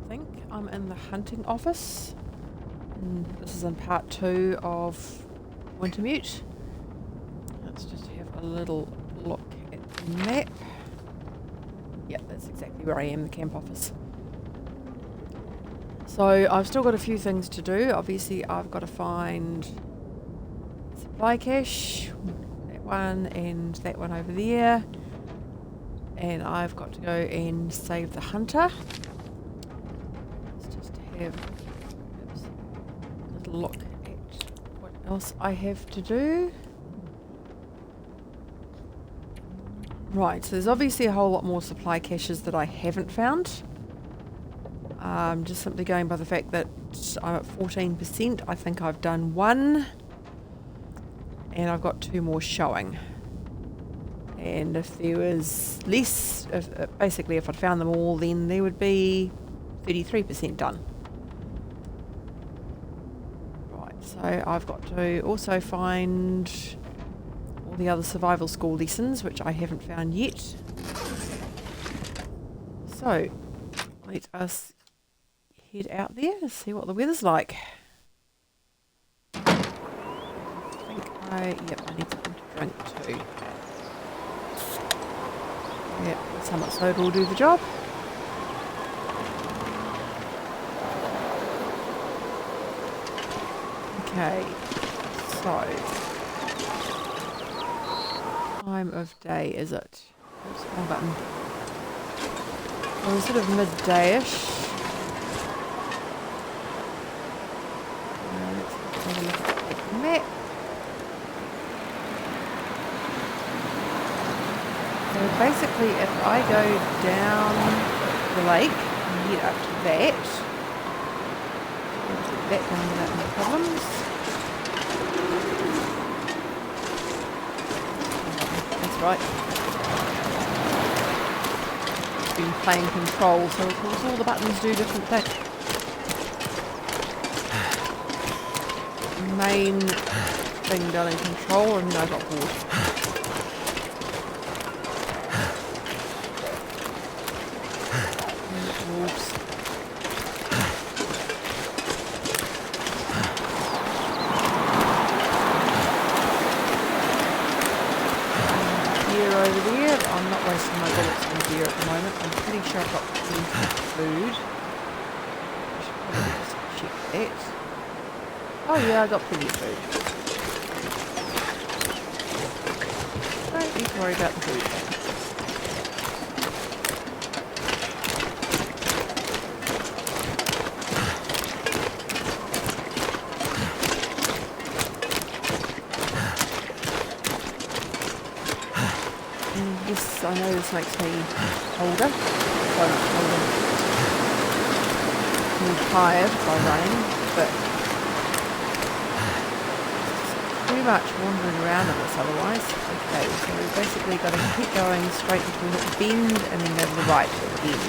think I'm in the hunting office. And this is in part 2 of Wintermute. Let's just have a little look at the map. Yeah, that's exactly where I am, the camp office. So I've still got a few things to do. Obviously I've got to find supply cache, that one and that one over there. And I've got to go and save the hunter. Let's just have a little look at what else I have to do. Right, so there's obviously a whole lot more supply caches that I haven't found. Just simply going by the fact that I'm at 14%. I think I've done one. And I've got 2 more showing. And if there was less, basically if I'd found them all, then there would be 33% done. Right, so I've got to also find all the other survival school lessons, which I haven't found yet. So, let us head out there to see what the weather's like. I think I need something to drink too. Yep, so much soda will do the job. Okay, so time of day is it? Oops, wrong button. Well, sort of midday-ish. Let's have a look at the map. So basically, if I go down the lake and get up to that down without any problems. That's right. Been playing Control, so of course all the buttons do different things. Main thing done in Control, and I got bored. Wolves. Deer over there, but I'm not wasting my bullets on deer at the moment. I'm pretty sure I've got plenty of food. I should probably just check that. Oh yeah, I got plenty of food. Don't need to worry about the food. Yes, I know this makes me older, so older, more tired by running, but too much wandering around in this otherwise. Okay, so we've basically got to keep going straight until we hit the bend and then go to the right at the end.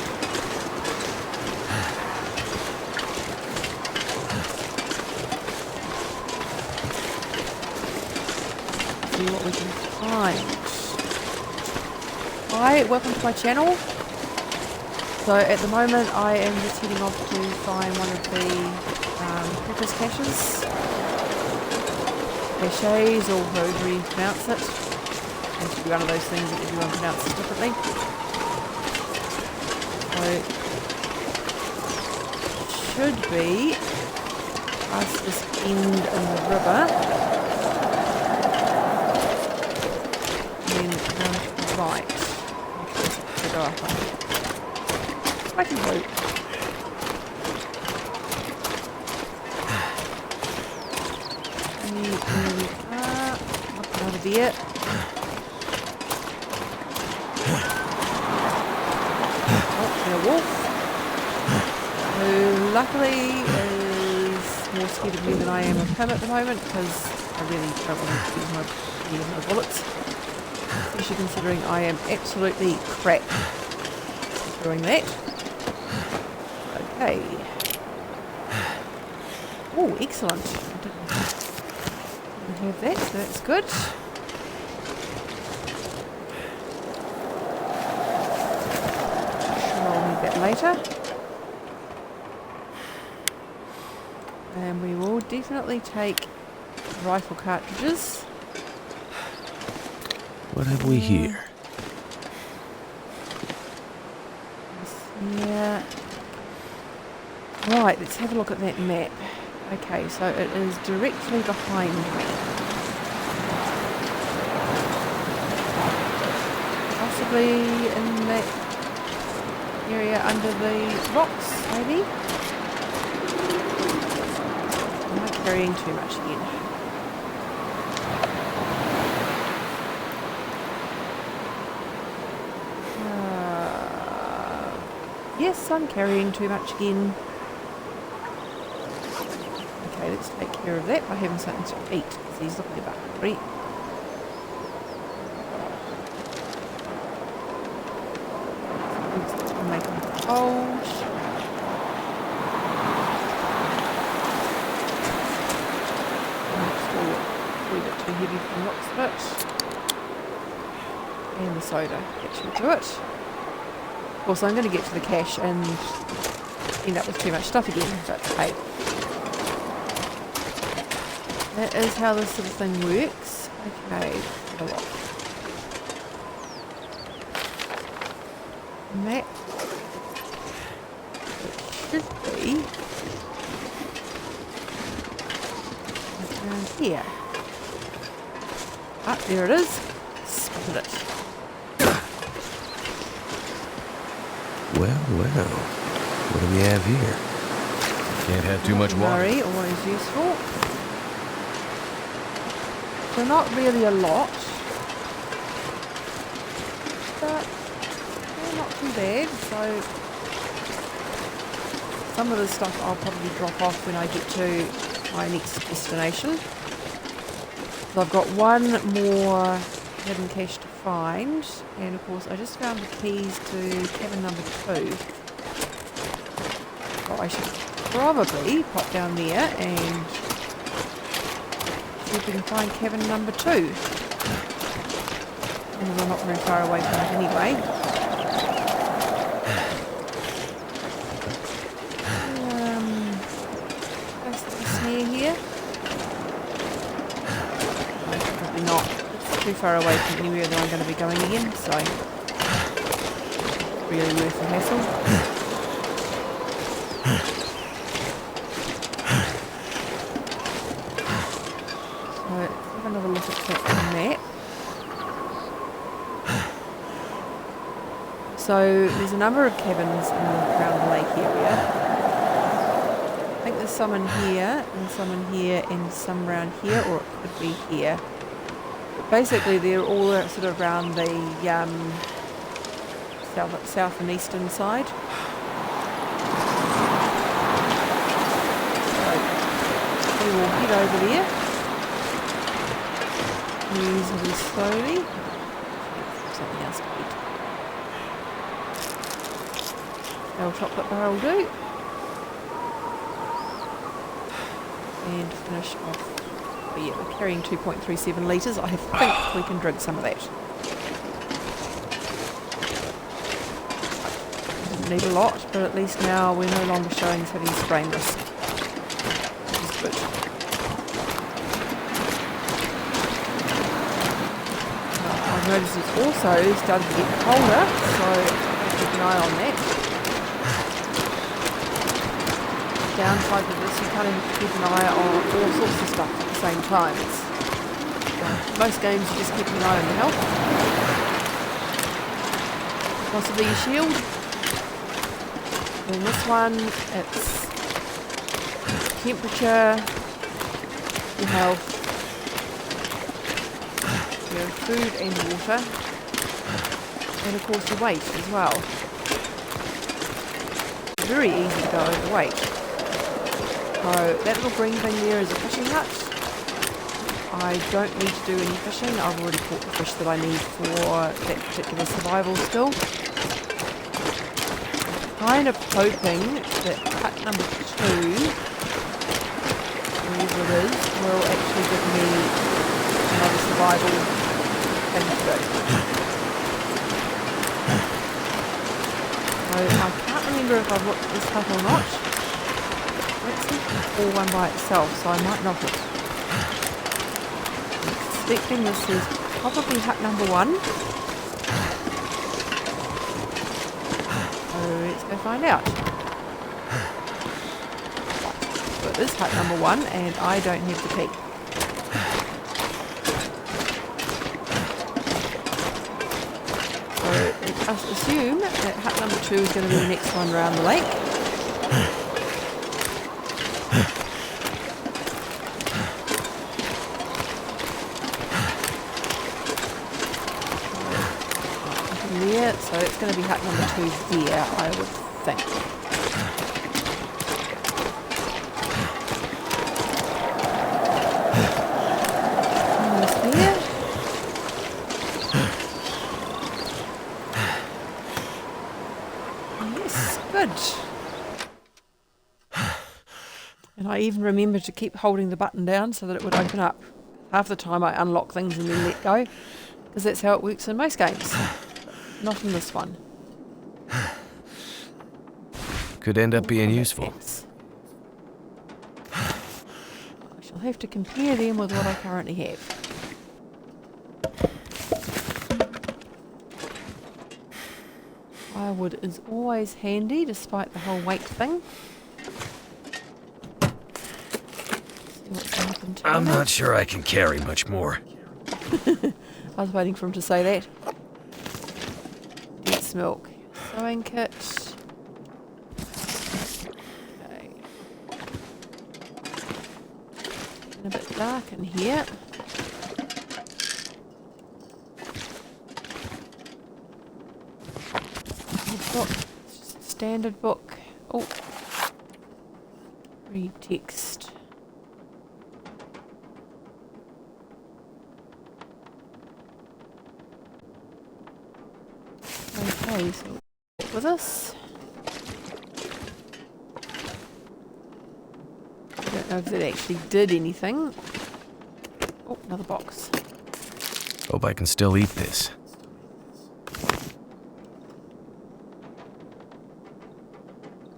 See what we can find. Hi, welcome to my channel. So at the moment I am just heading off to find one of the preface caches. Caches, or however you pronounce it. Seems to be one of those things that everyone pronounces differently. So should be past this end in the river. And then down to the right. Go up. I can hope. Up another deer. Oh, and a wolf. Who luckily is more scared of me than I am of him at the moment, because I really don't want to use my bullets. Especially considering I am absolutely crap at doing that. Okay. Oh, excellent. I didn't have that, so that's good. Sure, I'll need that later. And we will definitely take rifle cartridges. What have we here? Yeah. Right, let's have a look at that map. Okay, so it is directly behind me. Possibly in that area under the rocks, maybe? Am I carrying too much again? Yes, I'm carrying too much again. Okay, let's take care of that by having something to eat, because he's looking about hungry. Make him cold. Still a wee bit too heavy for the looks of it. And the soda, that should do it. Of course, I'm going to get to the cache and end up with too much stuff again, but hey. That is how this sort of thing works. Okay, a lot. Map. It should be around here. Ah, there it is. Spotted it. Well, what do we have here? Can't have too much water. Curry, always useful. So not really a lot, but yeah, not too bad. So some of the stuff I'll probably drop off when I get to my next destination. So I've got one more hidden cache to find, and of course I just found the keys to cabin number 2. So I should probably pop down there and see if we can find cabin number 2. And we're not very far away from it anyway. Is there a snare here? No, probably not. It's too far away from anywhere that I'm going to be going again, so really worth the hassle. Another look at that map. So there's a number of cabins around the lake area. I think there's some in here, and some in here, and some around here, or it could be here. But basically they're all sort of around the south and eastern side. So we will head over there. Reasonably slowly. Something else to eat. Our chocolate bar will do. And finish off. Oh yeah, we're carrying 2.37 litres. I think we can drink some of that. Didn't need a lot, but at least now we're no longer showing us having sprain risk. Which is good. I've noticed it's also starting to get colder, so I'll keep an eye on that. The downside of this, you kind of have to keep an eye on all sorts of stuff at the same time. Most games you just keep an eye on your health. Possibly your shield. In this one, it's temperature, your health, your food and water, and of course your weight as well. Very easy to go overweight. So that little green thing there is a fishing hut. I don't need to do any fishing. I've already caught the fish that I need for that particular survival skill. Kind of hoping that hut number 2, whatever it is, will actually give me another survival thing to do. So I can't remember if I've looked at this hut or not. That seems to fall one by itself, so I might knock it. I'm expecting this is probably hut number 1. So let's go find out. So it is hut number 1, and I don't have the key. So I assume that hut number 2 is going to be the next one around the lake. There, so it's going to be hut number 2 there, I would think. Here. Yes, good. And I even remembered to keep holding the button down so that it would open up. Half the time I unlock things and then let go, because that's how it works in most games. Not in this one. Could end up being useful. I shall have to compare them with what I currently have. Firewood is always handy, despite the whole weight thing. See what's happened to I'm it. not sure I can carry much more. I was waiting for him to say that. Beets milk. Sewing kit. Okay. Getting a bit dark in here. Book. It's just a standard book. Oh. Read text. Okay, so with us. I don't know if that actually did anything. Oh, another box. Hope I can still eat this.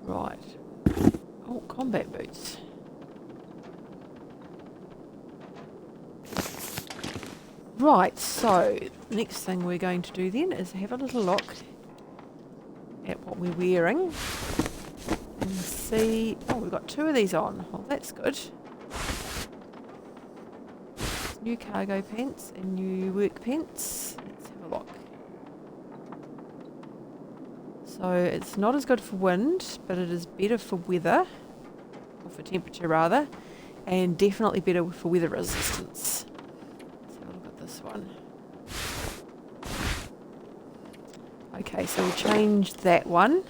Right. Oh, combat boots. Right, so next thing we're going to do then is have a little look at what we're wearing and see. Oh, we've got 2 of these on. Oh, that's good. New cargo pants and new work pants. Let's have a look. So it's not as good for wind, but it is better for weather, or for temperature rather, and definitely better for weather resistance. Let's have a look at this one. Okay, so we'll change that one.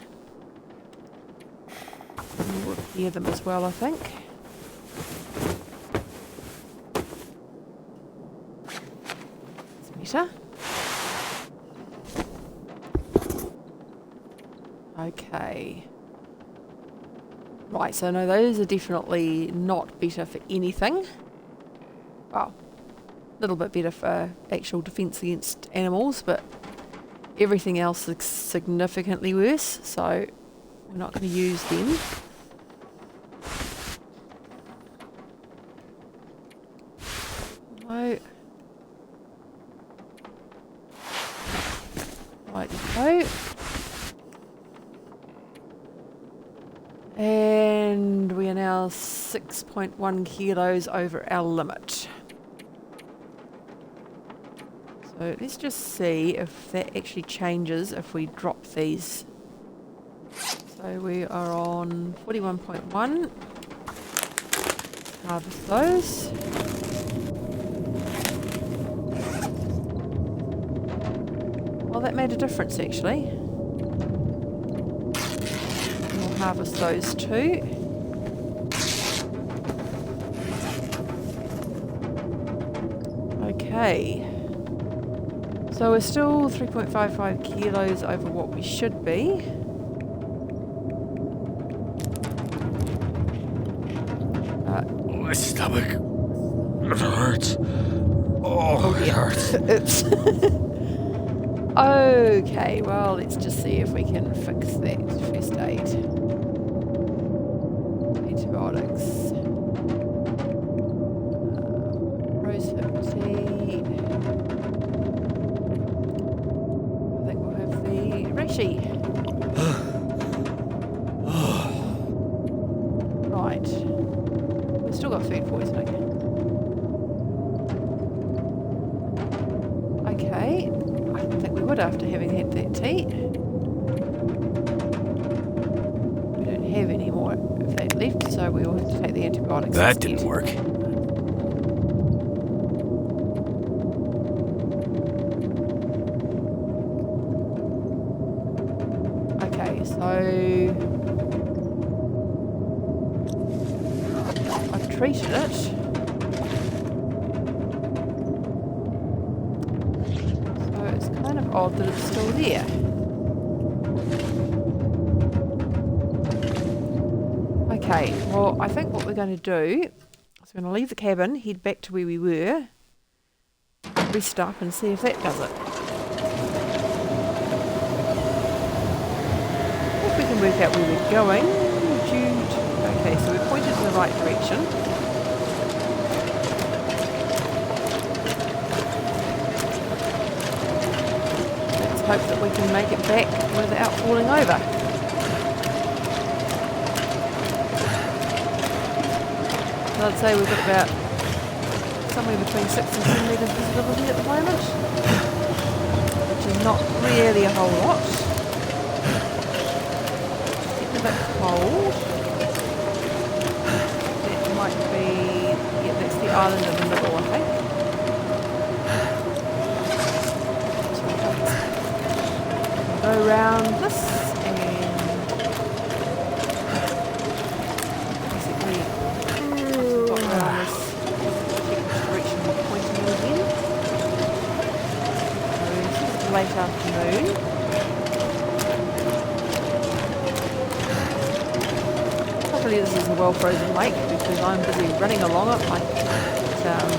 And we'll repair them as well, I think. It's better. Okay. Right, so no, those are definitely not better for anything. Well, a little bit better for actual defence against animals, but everything else is significantly worse, so we're not going to use them. No. Right, go. And we are now 6.1 kilos over our limit. So let's just see if that actually changes if we drop these. So we are on 41.1. Harvest those. Well, that made a difference actually. We'll harvest those too. Okay. So we're still 3.55 kilos over what we should be. My stomach. It hurts. Oh, it hurts. Oops. Okay, well, let's just see if we can fix that. First aid. Antibiotics. itchy. Right. We've still got food poisoning. Okay. I don't think we would after having had that tea. We don't have any more of that left, so we will have to take the antibiotics. That instead. didn't work. Okay, so I've treated it. So it's kind of odd that it's still there. Okay, well, I think what we're going to do is we're going to leave the cabin, head back to where we were, rest up and see if that does it. If we can work out where we're going. Okay, so we're pointed in the right direction. Let's hope that we can make it back without falling over. So I'd say we've got about somewhere between 6 and 10 metres visibility at the moment, which is not really a whole lot. It's a bit cold. That might be, yeah, that's the island in the middle, I think. So we'll go around this and basically stop around this direction we're pointing in again. So it's late afternoon. Hopefully this is a well-frozen lake because I'm busy running along it like it's around.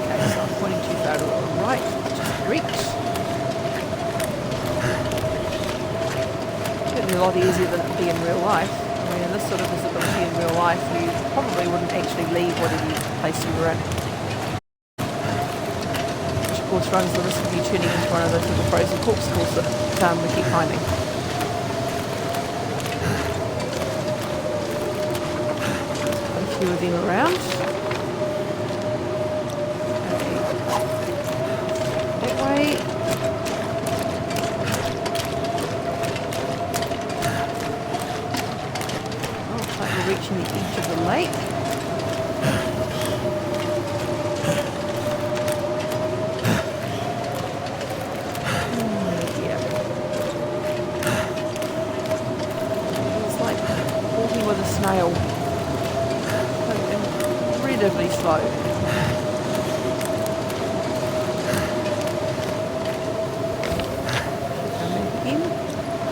Okay, so I'm pointing too far to the right, which is correct. Certainly a lot easier than it would be in real life. I mean, in this sort of visibility in real life, you probably wouldn't actually leave whatever place you were in. Which of course runs the risk of you turning into one of those little frozen corpuscles that we keep finding. A few of them around. Okay. That way. Oh, looks like we're reaching the edge of the lake. Snail. Incredibly slow. Again.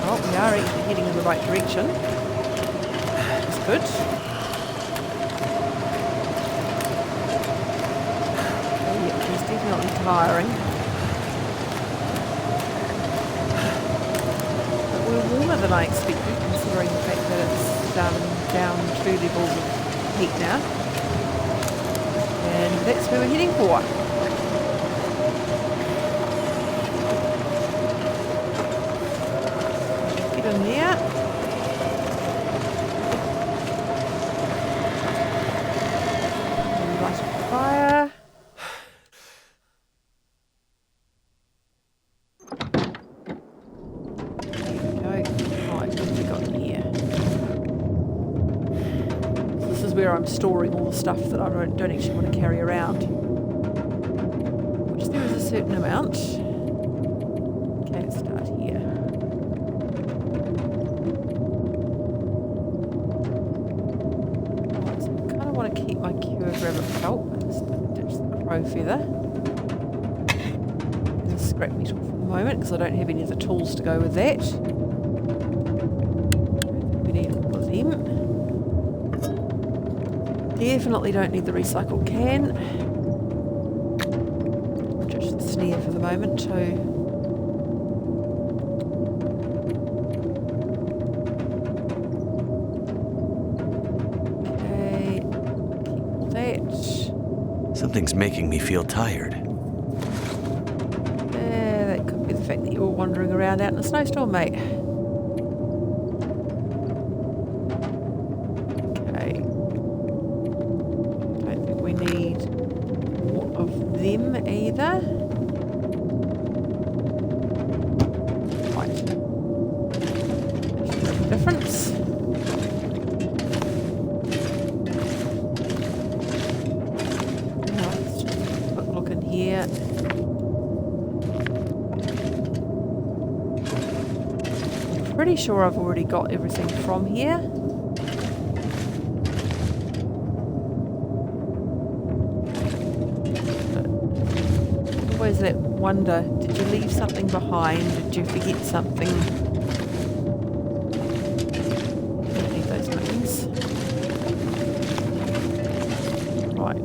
Oh, we are actually heading in the right direction. That's good. Oh, yeah, he's definitely tiring. But we're warmer than I expected, considering the fact that it's down 2 levels of heat now, and that's where we're heading for. Get in there. Light a fire. There we go. Right, what have we got here? Where I'm storing all the stuff that I don't actually want to carry around, which there is a certain amount. Okay, let's start here. Right, so I kind of want to keep my cured rabbit pelt and just ditch the crow feather and the scrap metal for the moment because I don't have any of the tools to go with that. We need all of them. Definitely don't need the recycled can. Just the snare for the moment too. Okay, keep all that. Something's making me feel tired. fact that you were wandering around out in a snowstorm, mate. Okay. Don't think we need more of them either. Right. Makes a difference. Now let's just have a quick look in here. Pretty sure I've already got everything from here. But always that wonder, did you leave something behind? Did you forget something? Don't need those buttons. Right.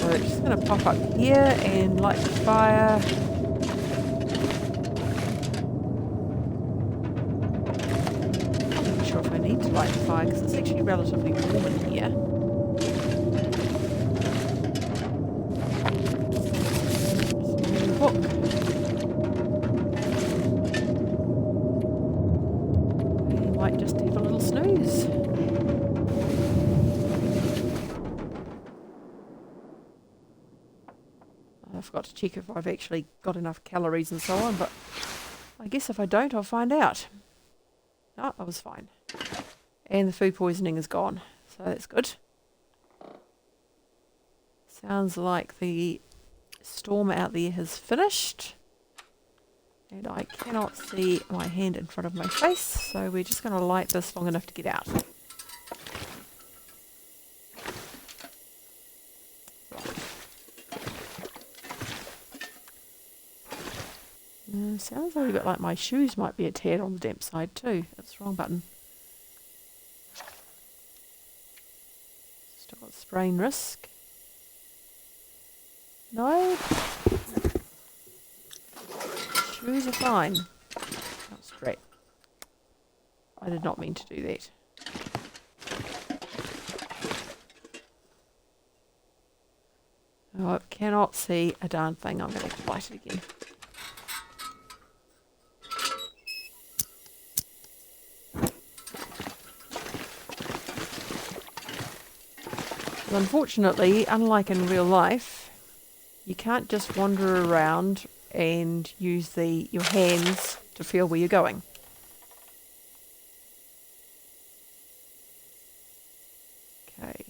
So just going to pop up here and light the fire. Light the fire because it's actually relatively warm in here. Hook. We might just have a little snooze. I forgot to check if I've actually got enough calories and so on, but I guess if I don't, I'll find out. No, I was fine. And the food poisoning is gone, so that's good. Sounds like the storm out there has finished. And I cannot see my hand in front of my face, so we're just going to light this long enough to get out. Sounds a little bit like my shoes might be a tad on the damp side too. That's the wrong button. Still got sprain risk. No. Shoes are fine. That's great. I did not mean to do that. Oh, I cannot see a darn thing. I'm going to have to light it again. Unfortunately, unlike in real life, you can't just wander around and use your hands to feel where you're going. Okay.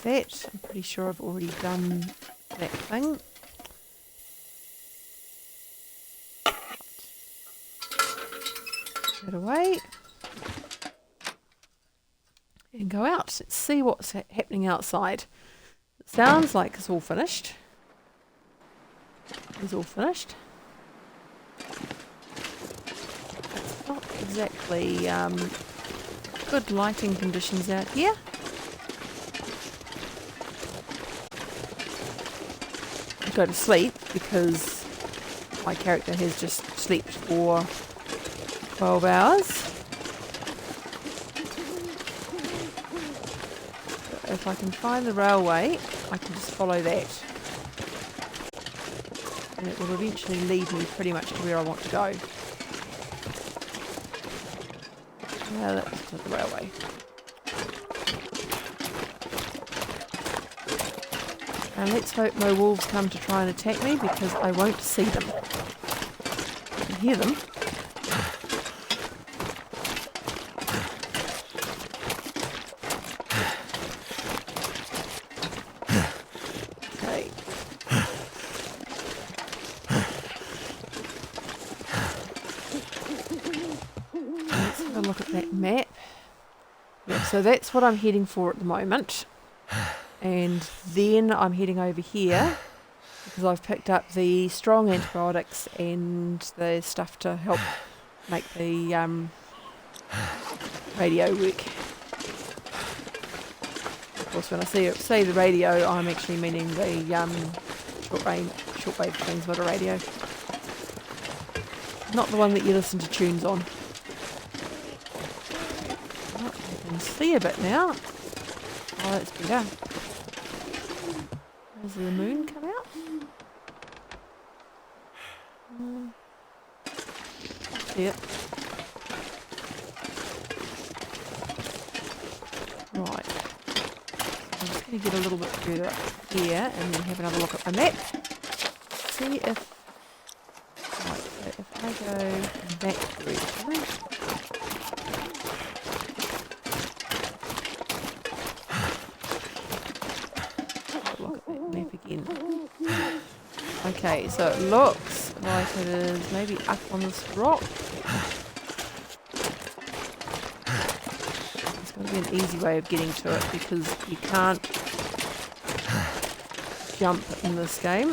That. I'm pretty sure I've already done that thing. It away and go out. Let's see what's happening outside. It sounds like it's all finished. It's all finished. It's not exactly good lighting conditions out here. I go to sleep because my character has just slept for 12 hours. If I can find the railway, I can just follow that. And it will eventually lead me pretty much to where I want to go. That's to the railway. And let's hope no wolves come to try and attack me because I won't see them. I can hear them. Look at that map. Yeah, so that's what I'm heading for at the moment. And then I'm heading over here because I've picked up the strong antibiotics and the stuff to help make the radio work. Of course, when I say the radio, I'm actually meaning the shortwave transmitter radio. Not the one that you listen to tunes on. can see a bit now. Oh, that's better. Does the moon come out? See it. Right. I'm just going to get a little bit further up here and then have another look at my map. See if... Right, so if I go that direction... Look at that map again. Okay, so it looks like it is maybe up on this rock. There's got to be an easy way of getting to it because you can't jump in this game.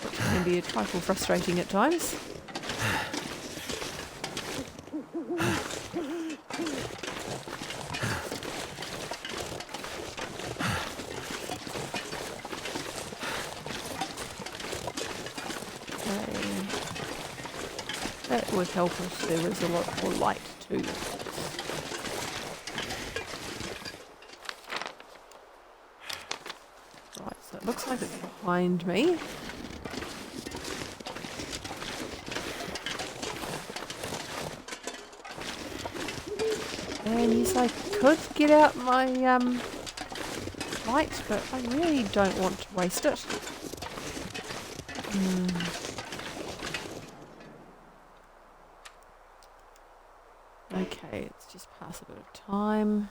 Which can be a trifle frustrating at times. That would help if there was a lot more light too. Right, so it looks like it's behind me. And yes, I could get out my light, but I really don't want to waste it. Okay, let's just pass a bit of time.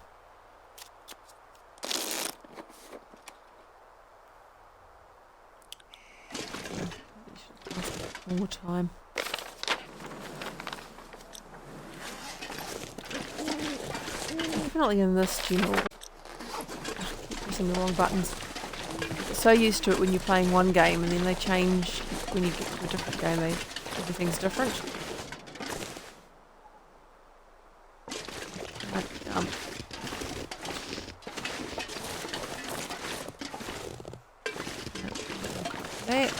Probably should pass a bit more time. Definitely in this general. I keep pressing the wrong buttons. Get so used to it when you're playing one game and then they change when you get to a different game. Everything's different. That.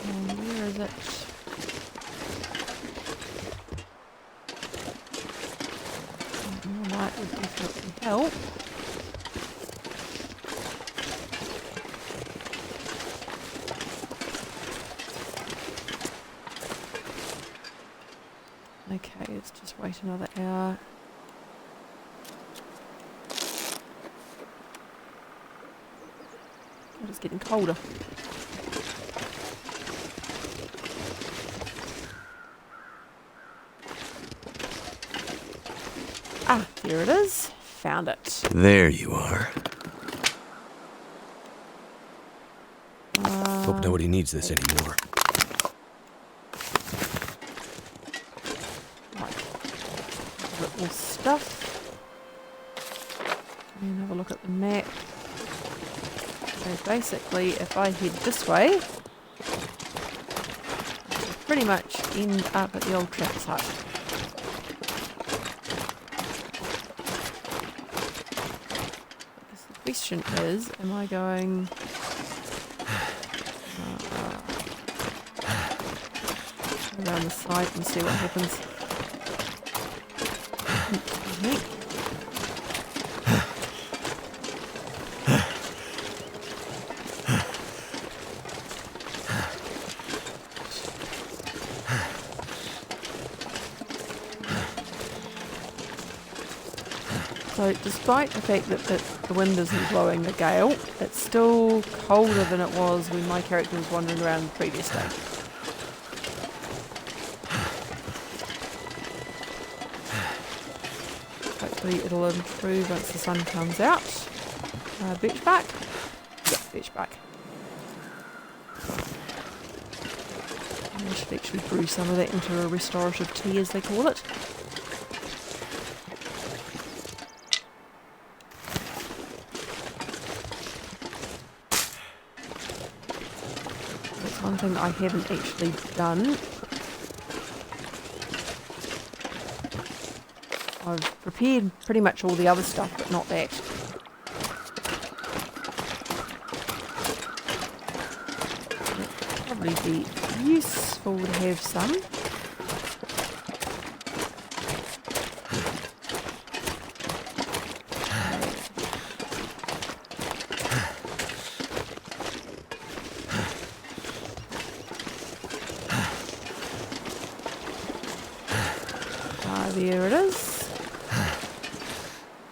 And where is it? More light would definitely help. Okay, let's just wait another hour. God, it's getting colder. Ah, here it is. Found it. There you are. Hope nobody needs this anymore. More stuff. And have a look at the map. So basically, if I head this way, I should pretty much end up at the old Trappers Hut. I guess the question is, am I going around the side and see what happens? Me. So despite the fact that the wind isn't blowing a gale, it's still colder than it was when my character was wandering around the previous day. Hopefully it'll improve once the sun comes out. Beach back? Yeah, beach back. I should actually brew some of that into a restorative tea, as they call it. That's one thing I haven't actually done I've prepared pretty much all the other stuff, but not that. It'd probably be useful to have some. There it is.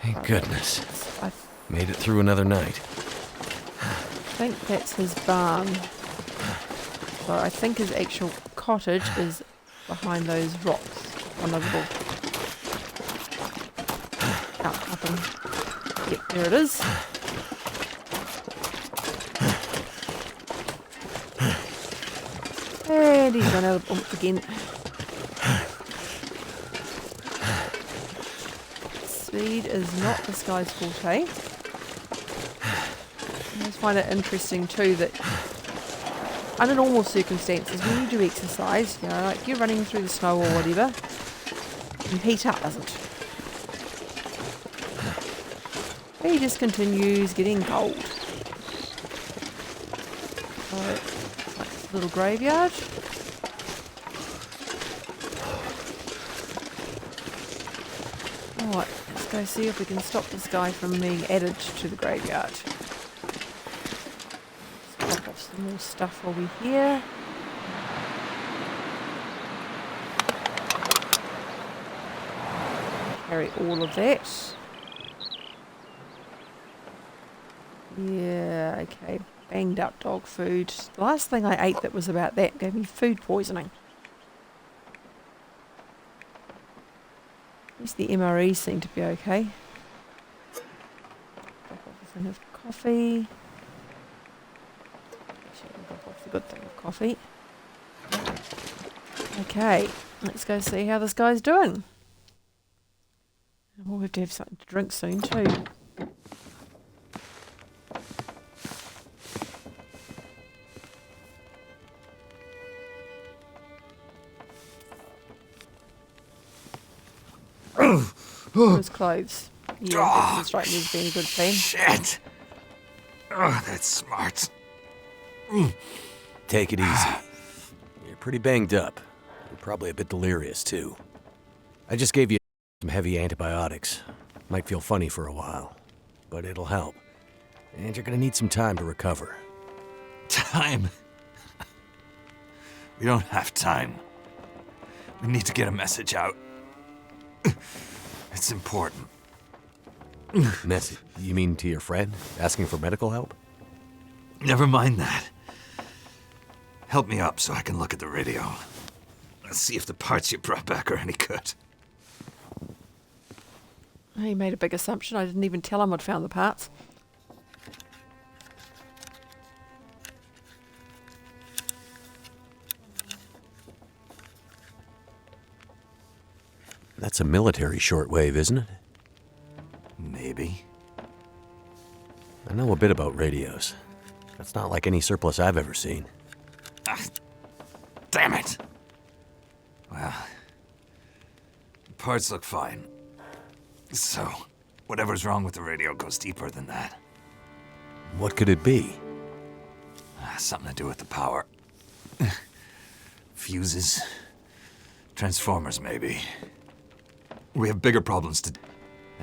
Thank goodness. I Made it through another night. think that's his barn. So I think his actual cottage is behind those rocks on the little outcropping. Yep, there it is. And he's run out of oomph again. Speed is not this guy's forte. I just find it interesting too that under normal circumstances when you do exercise, you know, like you're running through the snow or whatever, you heat up, doesn't it? He just continues getting cold. So, like this little graveyard. Alright, let's go see if we can stop this guy from being added to the graveyard. Let's drop off some more stuff while we're here. Carry all of that. Yeah, okay. Banged up dog food. The last thing I ate that was about that gave me food poisoning. At least the MREs seem to be okay. Drop off a thing of coffee. Actually, I'll drop off the good thing of coffee. Okay, let's go see how this guy's doing. We'll have to have something to drink soon too. His clothes. Yeah, that strike me as being a good thing. Shit. Oh, that's smart. Take it easy. You're pretty banged up. You're probably a bit delirious, too. I just gave you some heavy antibiotics. Might feel funny for a while, but it'll help. And you're gonna need some time to recover. Time? We don't have time. We need to get a message out. It's important. Message? You mean to your friend? Asking for medical help? Never mind that. Help me up so I can look at the radio. Let's see if the parts you brought back are any good. He made a big assumption. I didn't even tell him I'd found the parts. That's a military shortwave, isn't it? Maybe. I know a bit about radios. That's not like any surplus I've ever seen. Ah, damn it! Well, the parts look fine. So, whatever's wrong with the radio goes deeper than that. What could it be? Something to do with the power. Fuses. Transformers, maybe. We have bigger problems to...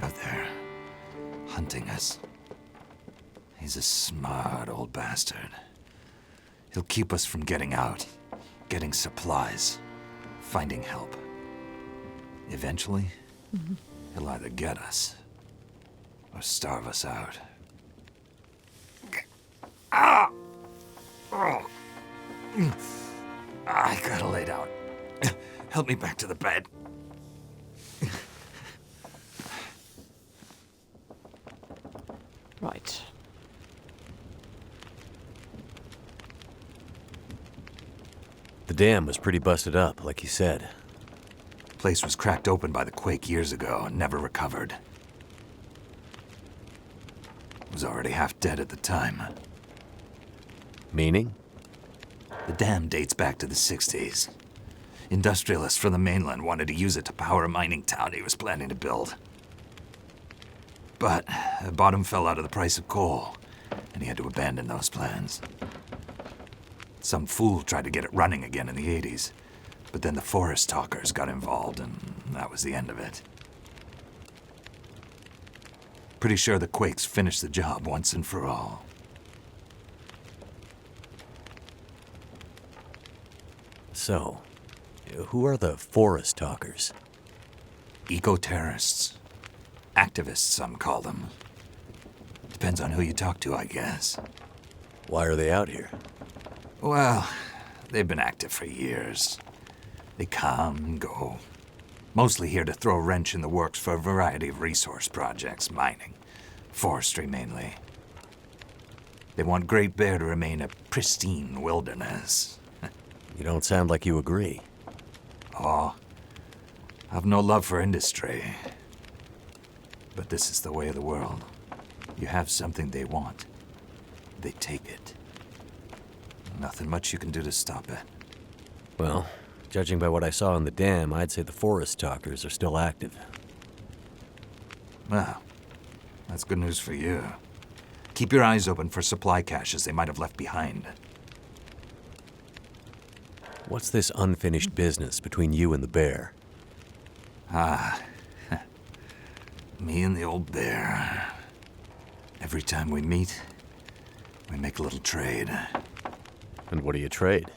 out there. Hunting us. He's a smart old bastard. He'll keep us from getting out. Getting supplies. Finding help. Eventually, he'll either get us... or starve us out. Ah! Oh. I gotta lay down. Help me back to the bed. Right. The dam was pretty busted up, like you said. Place was cracked open by the quake years ago and never recovered. Was already half dead at the time. Meaning? The dam dates back to the 60s. Industrialists from the mainland wanted to use it to power a mining town he was planning to build. But the bottom fell out of the price of coal, and he had to abandon those plans. Some fool tried to get it running again in the 80s, but then the forest talkers got involved, and that was the end of it. Pretty sure the Quakes finished the job once and for all. So, who are the forest talkers? Eco-terrorists. Activists, some call them. Depends on who you talk to, I guess. Why are they out here? Well, they've been active for years. They come and go. Mostly here to throw a wrench in the works for a variety of resource projects, mining, forestry mainly. They want Great Bear to remain a pristine wilderness. You don't sound like you agree. Oh, I've no love for industry. But this is the way of the world. You have something they want. They take it. Nothing much you can do to stop it. Well, judging by what I saw in the dam, I'd say the forest talkers are still active. Well, that's good news for you. Keep your eyes open for supply caches they might have left behind. What's this unfinished business between you and the bear? Ah, me and the old bear. Every time we meet, we make a little trade. And what do you trade?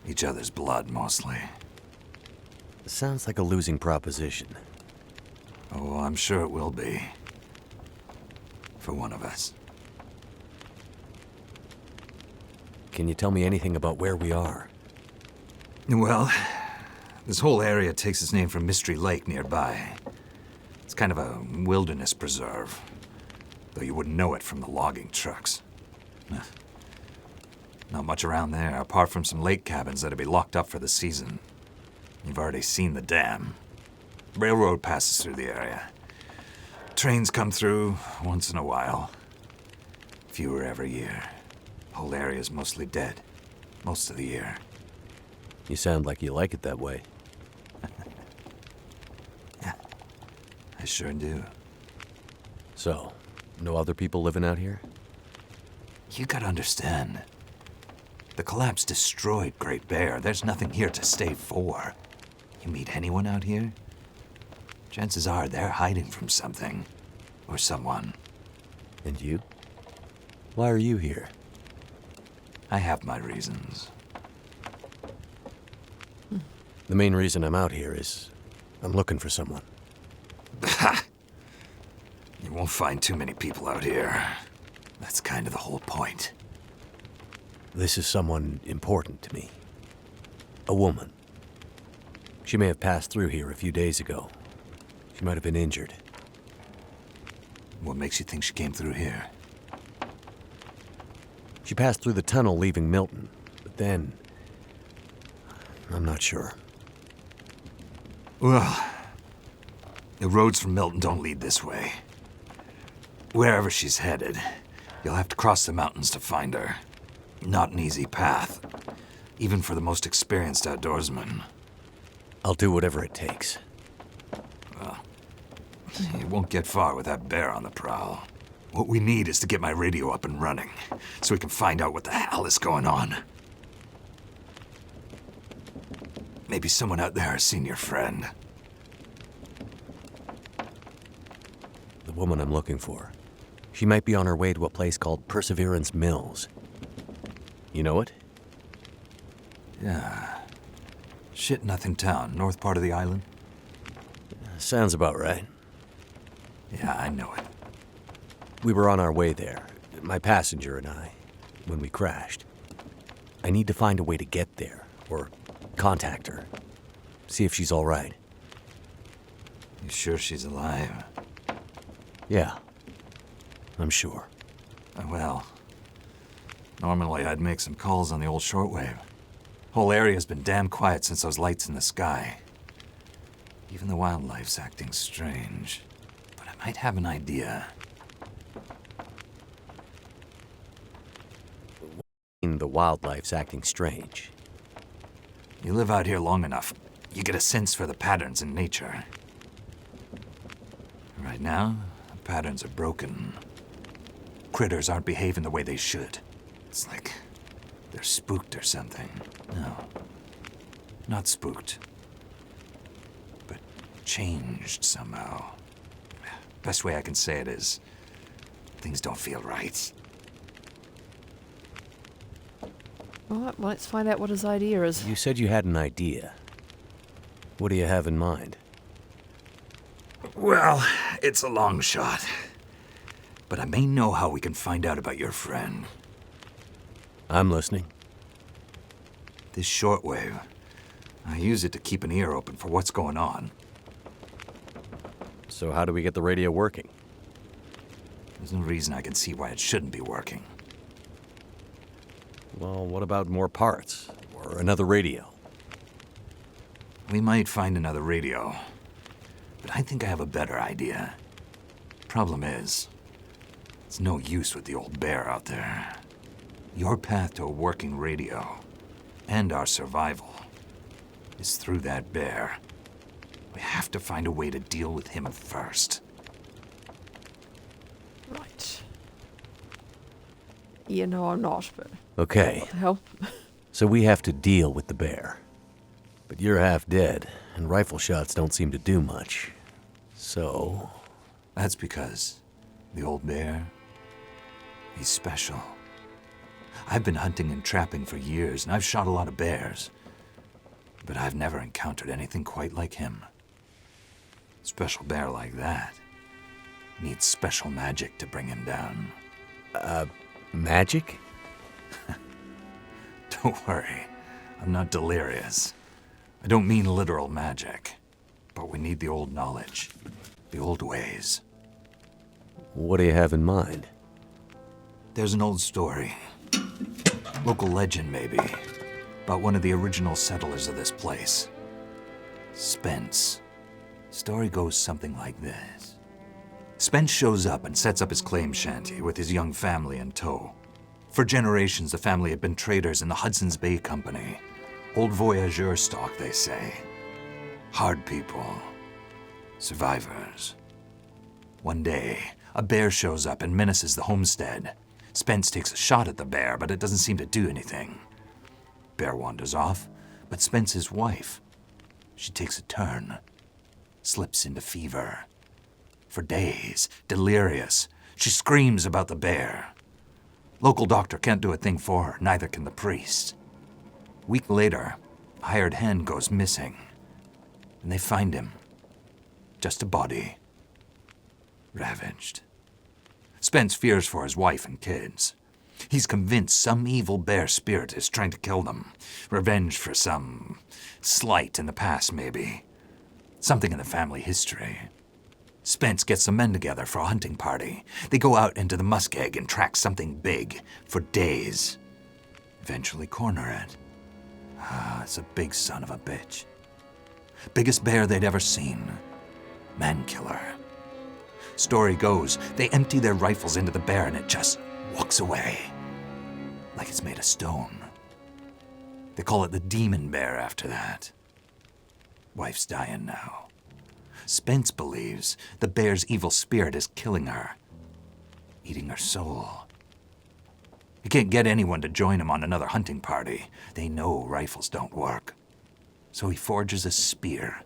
Each other's blood, mostly. Sounds like a losing proposition. Oh, I'm sure it will be. For one of us. Can you tell me anything about where we are? Well, this whole area takes its name from Mystery Lake nearby. It's kind of a wilderness preserve, though you wouldn't know it from the logging trucks. Not much around there, apart from some lake cabins that'll be locked up for the season. You've already seen the dam. Railroad passes through the area. Trains come through once in a while. Fewer every year. Whole area's mostly dead, most of the year. You sound like you like it that way. Yeah, I sure do. So, no other people living out here? You gotta understand. The collapse destroyed Great Bear. There's nothing here to stay for. You meet anyone out here? Chances are they're hiding from something. Or someone. And you? Why are you here? I have my reasons. The main reason I'm out here is I'm looking for someone. You won't find too many people out here. That's kind of the whole point. This is someone important to me. A woman. She may have passed through here a few days ago. She might have been injured. What makes you think she came through here? She passed through the tunnel leaving Milton, but then... I'm not sure. Well, the roads from Milton don't lead this way. Wherever she's headed, you'll have to cross the mountains to find her. Not an easy path, even for the most experienced outdoorsman. I'll do whatever it takes. You won't get far with that bear on the prowl. What we need is to get my radio up and running, so we can find out what the hell is going on. Maybe someone out there has seen your friend. The woman I'm looking for. She might be on her way to a place called Perseverance Mills. You know it? Yeah. Shit-nothing town, north part of the island. Sounds about right. Yeah, I know it. We were on our way there, my passenger and I, when we crashed. I need to find a way to get there, or contact her. See if she's all right. You sure she's alive? Yeah, I'm sure. Well, normally I'd make some calls on the old shortwave. Whole area's been damn quiet since those lights in the sky. Even the wildlife's acting strange. But I might have an idea. The wildlife's acting strange. You live out here long enough, you get a sense for the patterns in nature. Right now, the patterns are broken. Critters aren't behaving the way they should. It's like they're spooked or something. No, not spooked, but changed somehow. Best way I can say it is, things don't feel right. Alright, well, let's find out what his idea is. You said you had an idea. What do you have in mind? Well, it's a long shot. But I may know how we can find out about your friend. I'm listening. This shortwave, I use it to keep an ear open for what's going on. So how do we get the radio working? There's no reason I can see why it shouldn't be working. Well, what about more parts? Or another radio? We might find another radio, but I think I have a better idea. Problem is, it's no use with the old bear out there. Your path to a working radio, and our survival, is through that bear. We have to find a way to deal with him first. Right. Yeah, no, I'm not, but Okay, what the hell? so we have to deal with the bear. But you're half dead, and rifle shots don't seem to do much. So... That's because the old bear, he's special. I've been hunting and trapping for years, and I've shot a lot of bears. But I've never encountered anything quite like him. Special bear like that needs special magic to bring him down. magic? Don't worry, I'm not delirious. I don't mean literal magic, but we need the old knowledge, the old ways. What do you have in mind? There's an old story, local legend maybe, about one of the original settlers of this place. Spence. Story goes something like this. Spence shows up and sets up his claim shanty with his young family in tow. For generations, the family had been traders in the Hudson's Bay Company. Old voyageur stock, they say. Hard people. Survivors. One day, a bear shows up and menaces the homestead. Spence takes a shot at the bear, but it doesn't seem to do anything. Bear wanders off, but Spence's wife, she takes a turn. Slips into fever. For days, delirious, she screams about the bear. Local doctor can't do a thing for her, neither can the priest. Week later, a hired hand goes missing, and they find him. Just a body. Ravaged. Spence fears for his wife and kids. He's convinced some evil bear spirit is trying to kill them. Revenge for some slight in the past, maybe. Something in the family history. Spence gets some men together for a hunting party. They go out into the muskeg and track something big for days. Eventually corner it. It's a big son of a bitch. Biggest bear they'd ever seen. Man killer. Story goes, they empty their rifles into the bear and it just walks away. Like it's made of stone. They call it the demon bear after that. Wife's dying now. Spence believes the bear's evil spirit is killing her, eating her soul. He can't get anyone to join him on another hunting party. They know rifles don't work. So he forges a spear,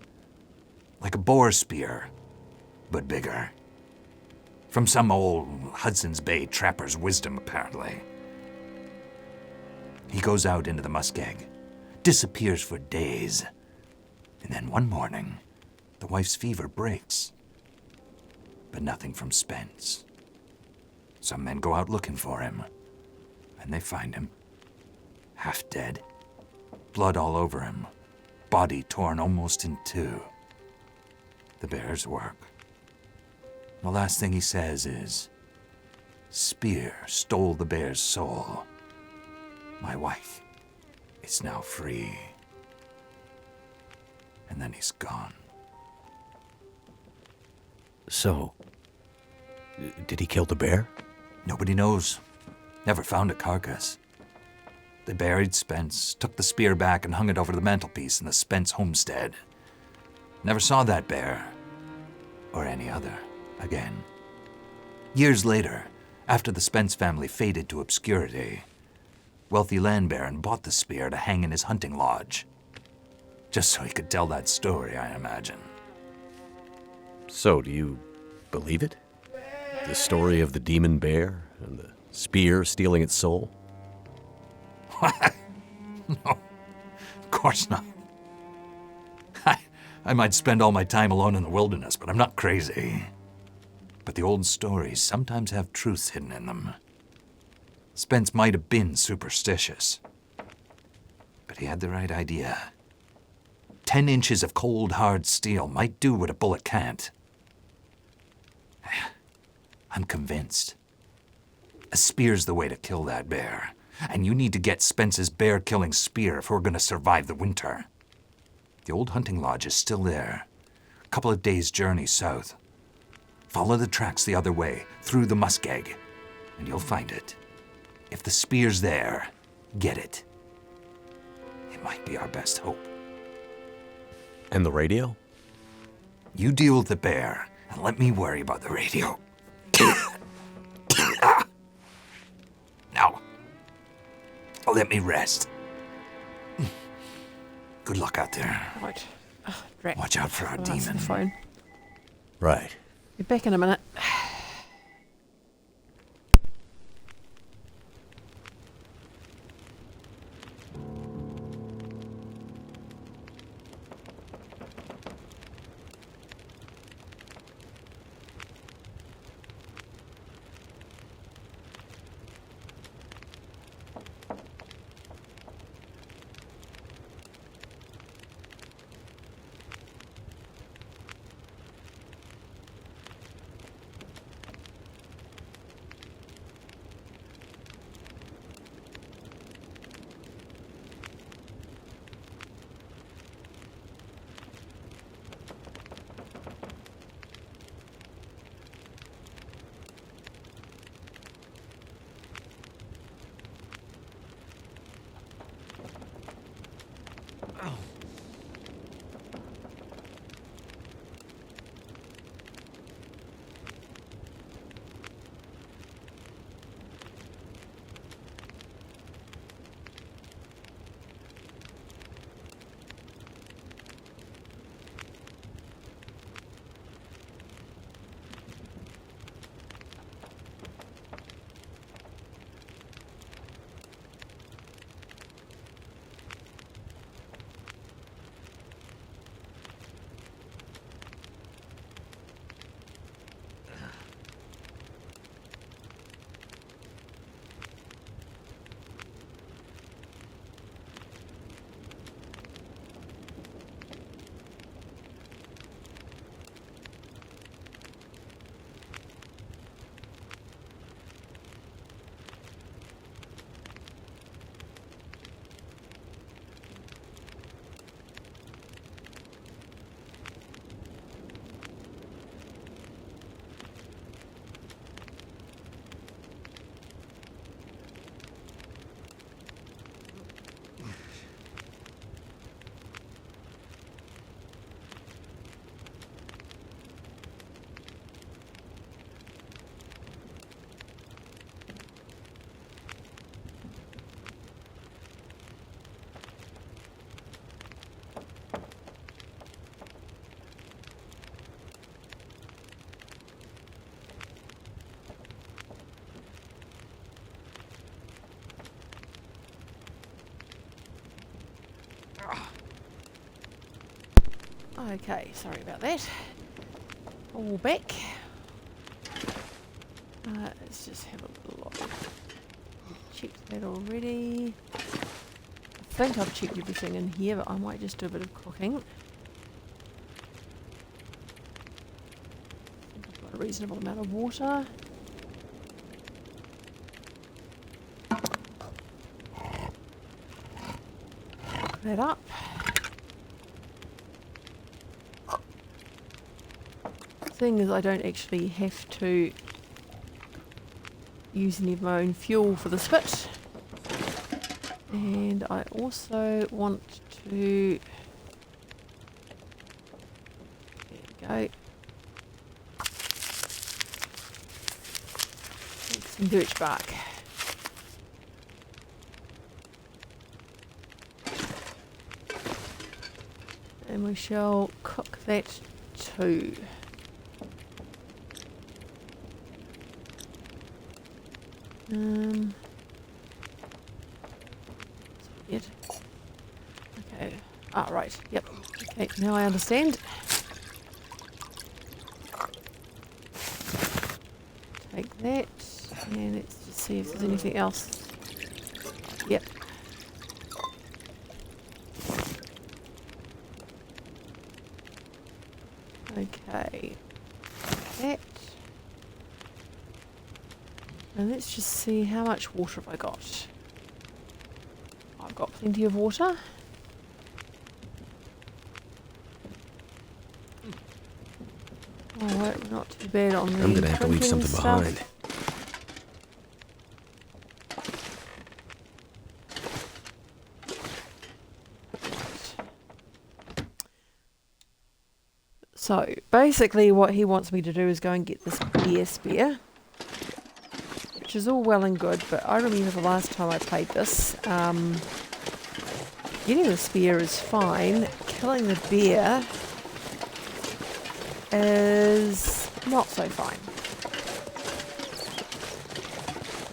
like a boar spear, but bigger. From some old Hudson's Bay trapper's wisdom, apparently. He goes out into the muskeg, disappears for days, and then one morning, the wife's fever breaks. But nothing from Spence. Some men go out looking for him, and they find him. Half dead. Blood all over him. Body torn almost in two. The bear's work. The last thing he says is, "Spear stole the bear's soul. My wife is now free." And then he's gone. So, did he kill the bear? Nobody knows. Never found a carcass. They buried Spence, took the spear back and hung it over the mantelpiece in the Spence homestead. Never saw that bear, or any other, again. Years later, after the Spence family faded to obscurity, wealthy land baron bought the spear to hang in his hunting lodge. Just so he could tell that story, I imagine. So, do you believe it? The story of the demon bear and the spear stealing its soul? No, of course not. I might spend all my time alone in the wilderness, but I'm not crazy. But the old stories sometimes have truths hidden in them. Spence might have been superstitious, but he had the right idea. 10 inches of cold, hard steel might do what a bullet can't. I'm convinced. A spear's the way to kill that bear, and you need to get Spence's bear-killing spear if we're going to survive the winter. The old hunting lodge is still there, a couple of days' journey south. Follow the tracks the other way, through the muskeg, and you'll find it. If the spear's there, get it. It might be our best hope. And the radio? You deal with the bear, and let me worry about the radio. Now, let me rest. Good luck out there. Right. Drat. Watch out for our I'll answer demon. the phone. Right. Be back in a minute. Okay, sorry about that. All back. Let's just have a little look. Checked that already. I think I've checked everything in here, but I might just do a bit of cooking. I think I've got a reasonable amount of water. Cook that up. Thing is, I don't actually have to use any of my own fuel for the spit. And I also want to... There we go. Make some birch bark. And we shall cook that too. Weird. Okay. Ah, right. Yep. Okay, now I understand. Take that, and let's just see if there's anything else. Yep. Okay. That. And let's just see how much water have I got. I've got plenty of water. Oh, we're not too bad on the I'm gonna have to leave drinking something stuff. behind. So, basically what he wants me to do is go and get this bear spear. Which is all well and good, but I remember the last time I played this, getting the spear is fine, killing the bear is not so fine.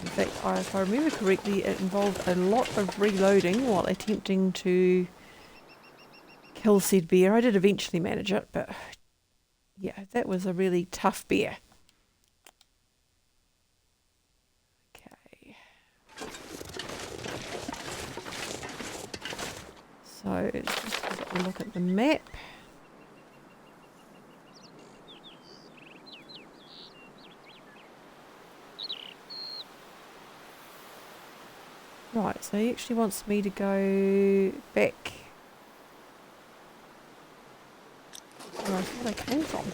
In fact, if I remember correctly, it involved a lot of reloading while attempting to kill said bear. I did eventually manage it, but yeah, that was a really tough bear. Okay. So let's just have a look at the map. Right, so he actually wants me to go back where I thought I came from.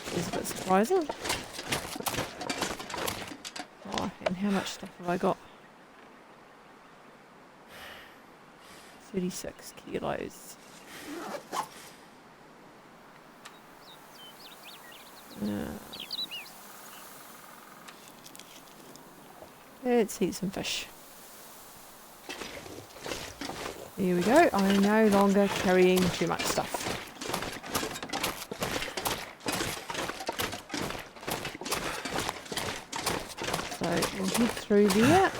Which is a bit surprising. Oh, and how much stuff have I got? 36 kilos. Let's eat some fish. Here we go. I'm no longer carrying too much stuff. So we'll head through there.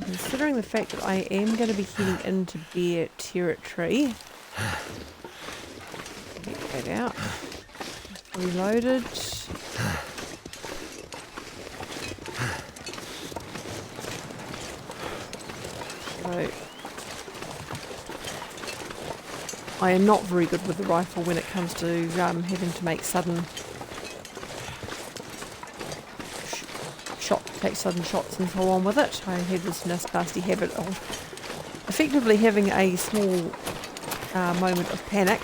Considering the fact that I am going to be heading into bear territory, get that out. Reloaded. So I am not very good with the rifle when it comes to having to make take sudden shots and so on with it. I have this nasty habit of effectively having a small moment of panic,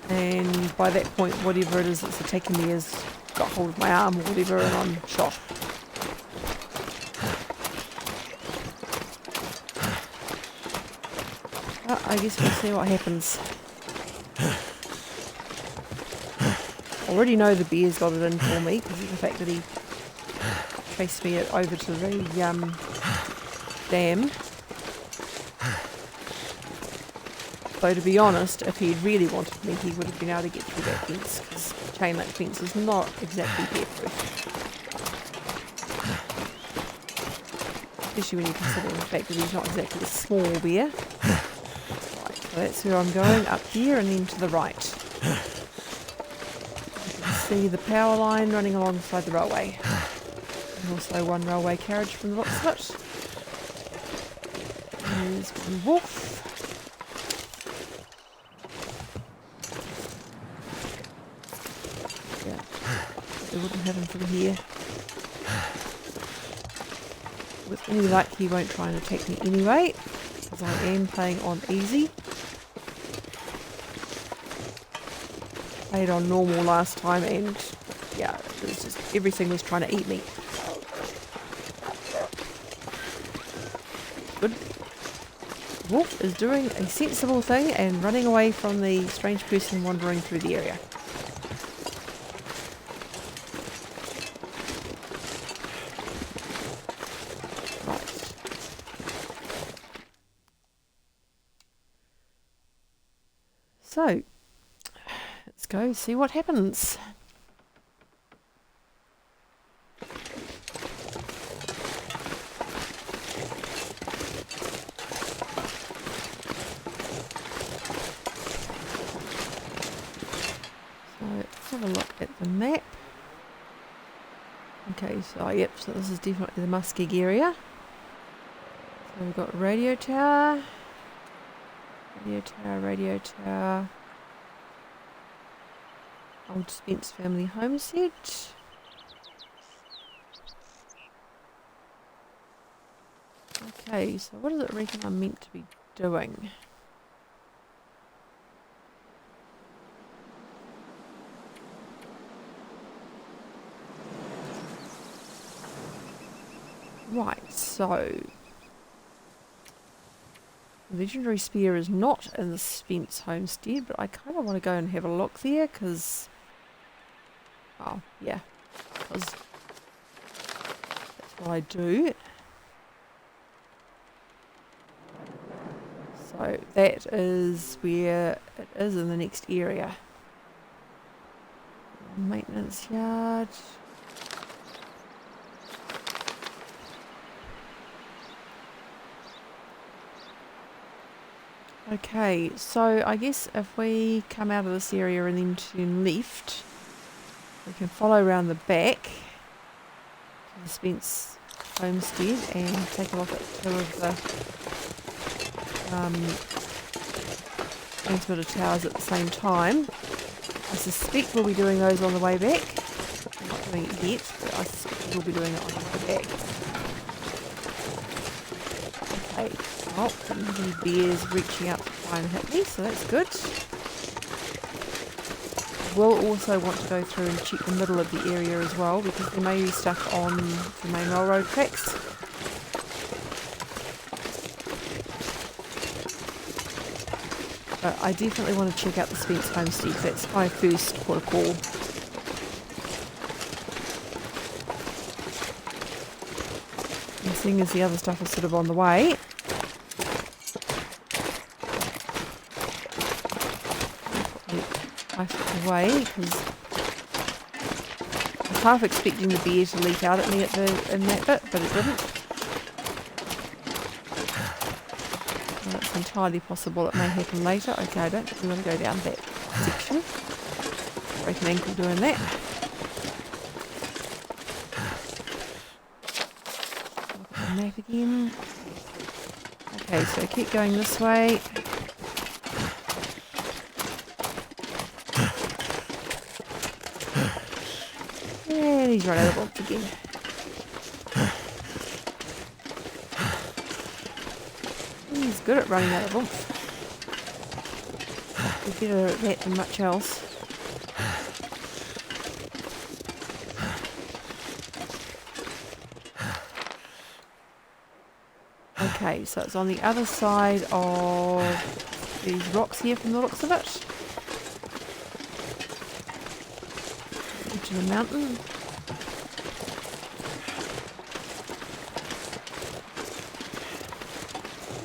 and by that point whatever it is that's attacking me has got hold of my arm or whatever and I'm shot. But I guess we'll see what happens. Already know the bear's got it in for me because of the fact that he chased me over to the dam. Though to be honest, if he'd really wanted me, he would have been able to get through that fence, because chain link fence is not exactly bear-proof. Especially when you consider the fact that he's not exactly a small bear. Right, so that's where I'm going, up here and then to the right. You can see the power line running alongside the railway. And also one railway carriage from the looks of it. There's one wolf. Yeah, we wouldn't have him from here. With any luck he won't try and attack me anyway, because I am playing on easy. Played on normal last time and yeah, it was just everything was trying to eat me. good. Wolf is doing a sensible thing and running away from the strange person wandering through the area. Right. So, let's go see what happens. Let's have a look at the map. Okay, so yep, so this is definitely the Muskeg area. So we've got radio tower, radio tower, old Spence family homestead. Okay, so what does it reckon I'm meant to be doing? Right, so the legendary spear is not in the Spence homestead, but I kind of want to go and have a look there because, oh yeah, because that's what I do. So that is where it is in the next area. Maintenance yard. Okay, so I guess if we come out of this area and then turn left, we can follow around the back to the Spence homestead and take a look at two of the transmitter towers at the same time. I suspect we'll be doing those on the way back. I'm not doing it yet, but I suspect we'll be doing it on the way back. Okay. Oh, the bear's reaching out to try and hit me, so that's good. We'll also want to go through and check the middle of the area as well, because there may be stuff on the main railroad tracks. But I definitely want to check out the Spence homestead. That's my first port of call. And seeing as the other stuff is sort of on the way, I put away because I was half expecting the bear to leap out at me in that bit, but it didn't. Well, it's entirely possible it may happen later. Okay, I don't think we want to go down that section. Break an ankle doing that. Look at the map again. Okay, so keep going this way. And he's run out of bolts again. He's good at running out of bolts. He's better at that than much else. Okay, so it's on the other side of these rocks here from the looks of it. Edge of the mountain.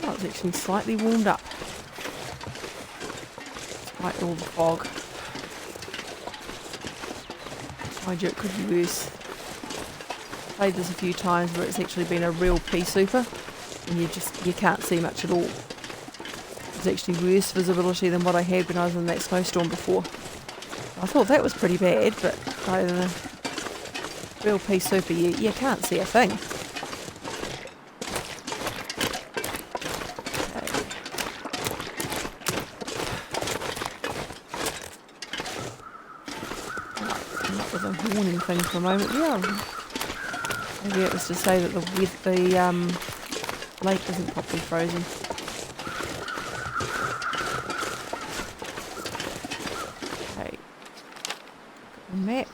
Oh, it's actually slightly warmed up. Despite all the fog. Mind you, it could be worse. I've played this a few times where it's actually been a real pea super and you can't see much at all. It's actually worse visibility than what I had when I was in that snowstorm before. I thought that was pretty bad, but in a real pea super you can't see a thing. With a warning thing for a moment. Yeah, maybe it was to say that the lake isn't properly frozen. Okay, got the map.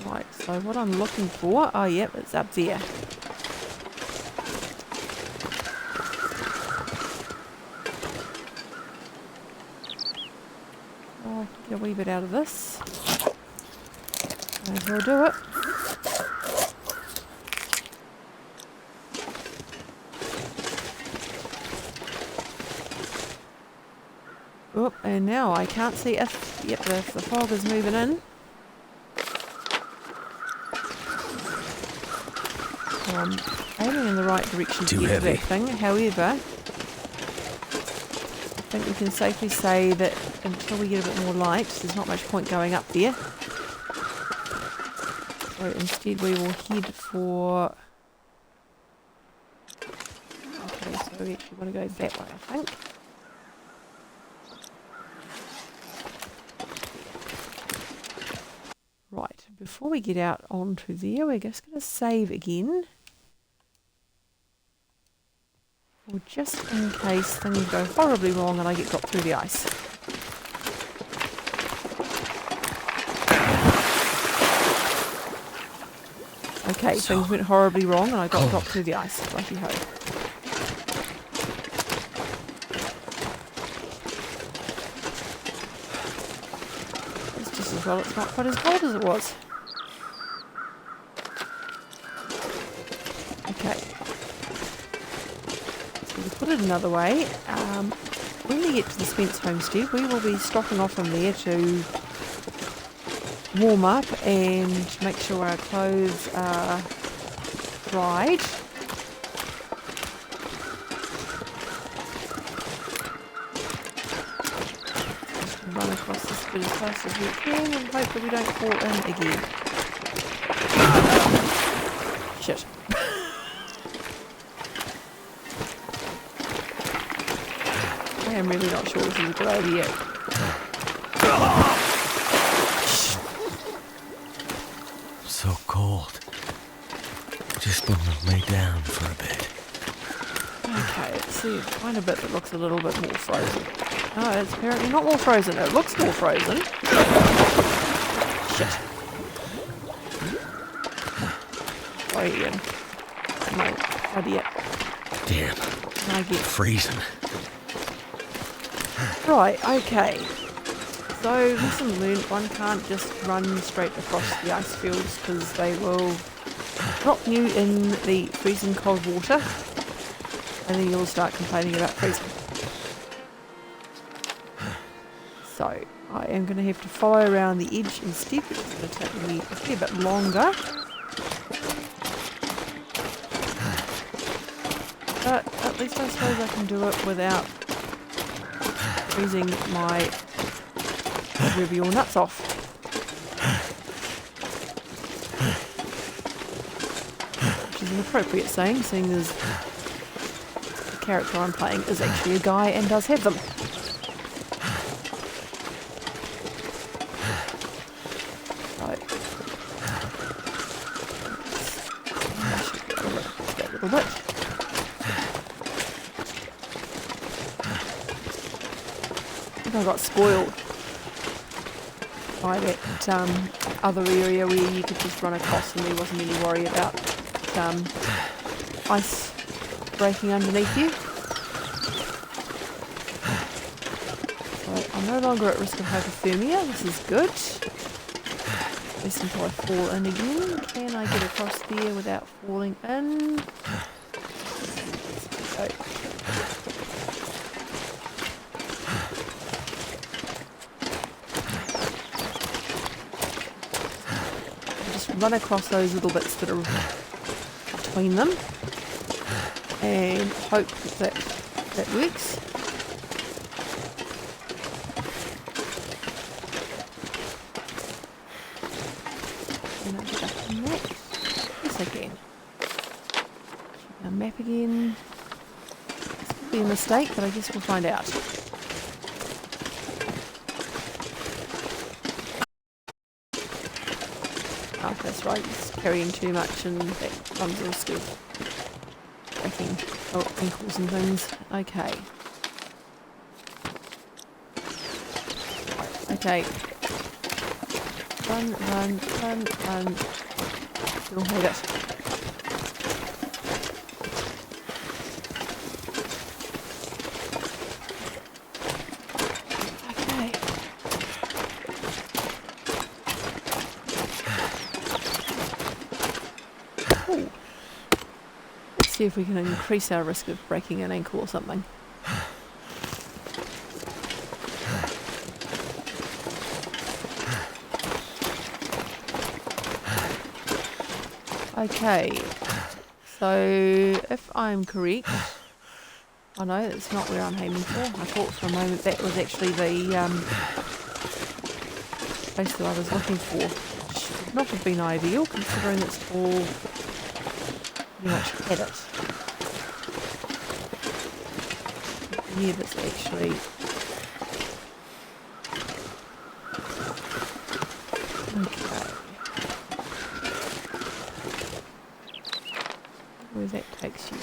Right, so what I'm looking for, oh yep, it's up there. wee bit out of this. May as well do it. Oh, and now I can't see if, yep, the fog is moving in. So I'm aiming in the right direction to Too get to heavy. that thing. However, I think we can safely say that until we get a bit more light, there's not much point going up there. So instead we will head for... Okay, so we actually want to go that way, I think. Right, before we get out onto there, we're just going to save again. Or just in case things go horribly wrong and I get dropped through the ice. Okay, So things went horribly wrong and I got dropped through the ice. Righty ho. It's just as well it's not quite as cold as it was. Okay. So to put it another way, when we get to the Spence homestead, we will be stopping off from there to warm up and make sure our clothes are dried. Just run across this bit as fast as we can and hope that we don't fall in again. Shit. I am really not sure this is a good idea. So cold. Just want to lay down for a bit. Okay, let's see. Find a bit that looks a little bit more frozen. No, it's apparently not more frozen. It looks more frozen. Shit. Sorry, Ian. No idea. Damn, Can I get... freezing. Right, okay. So, lesson learned, one can't just run straight across the ice fields because they will drop you in the freezing cold water and then you'll start complaining about freezing. So, I am going to have to follow around the edge instead, which is going to take me a fair bit longer. But at least I suppose I can do it without freezing my proverbial nuts off. Which is an appropriate saying, seeing as the character I'm playing is actually a guy and does have them. So, that little bit. I think I got spoiled by that other area where you could just run across and there wasn't any worry about ice breaking underneath you. So I'm no longer at risk of hypothermia, this is good. At least until I fall in again. Can I get across there without falling in? Go. Run across those little bits that are between them and hope that that works. And I'll get back on that. Yes, I can. Check our map again. This could be a mistake, but I guess we'll find out. Oh, that's right, it's carrying too much and that runs the risk of breaking ankles and things. Okay. Okay. Run, run, run, run. You'll hold it. Okay. Ooh. Let's see if we can increase our risk of breaking an ankle or something. Okay, so if I'm correct, oh no, that's not where I'm aiming for. I thought for a moment that was actually the place that I was looking for, which would not have been ideal considering it's all pretty much had it. Yeah, that's actually okay. Where that takes you.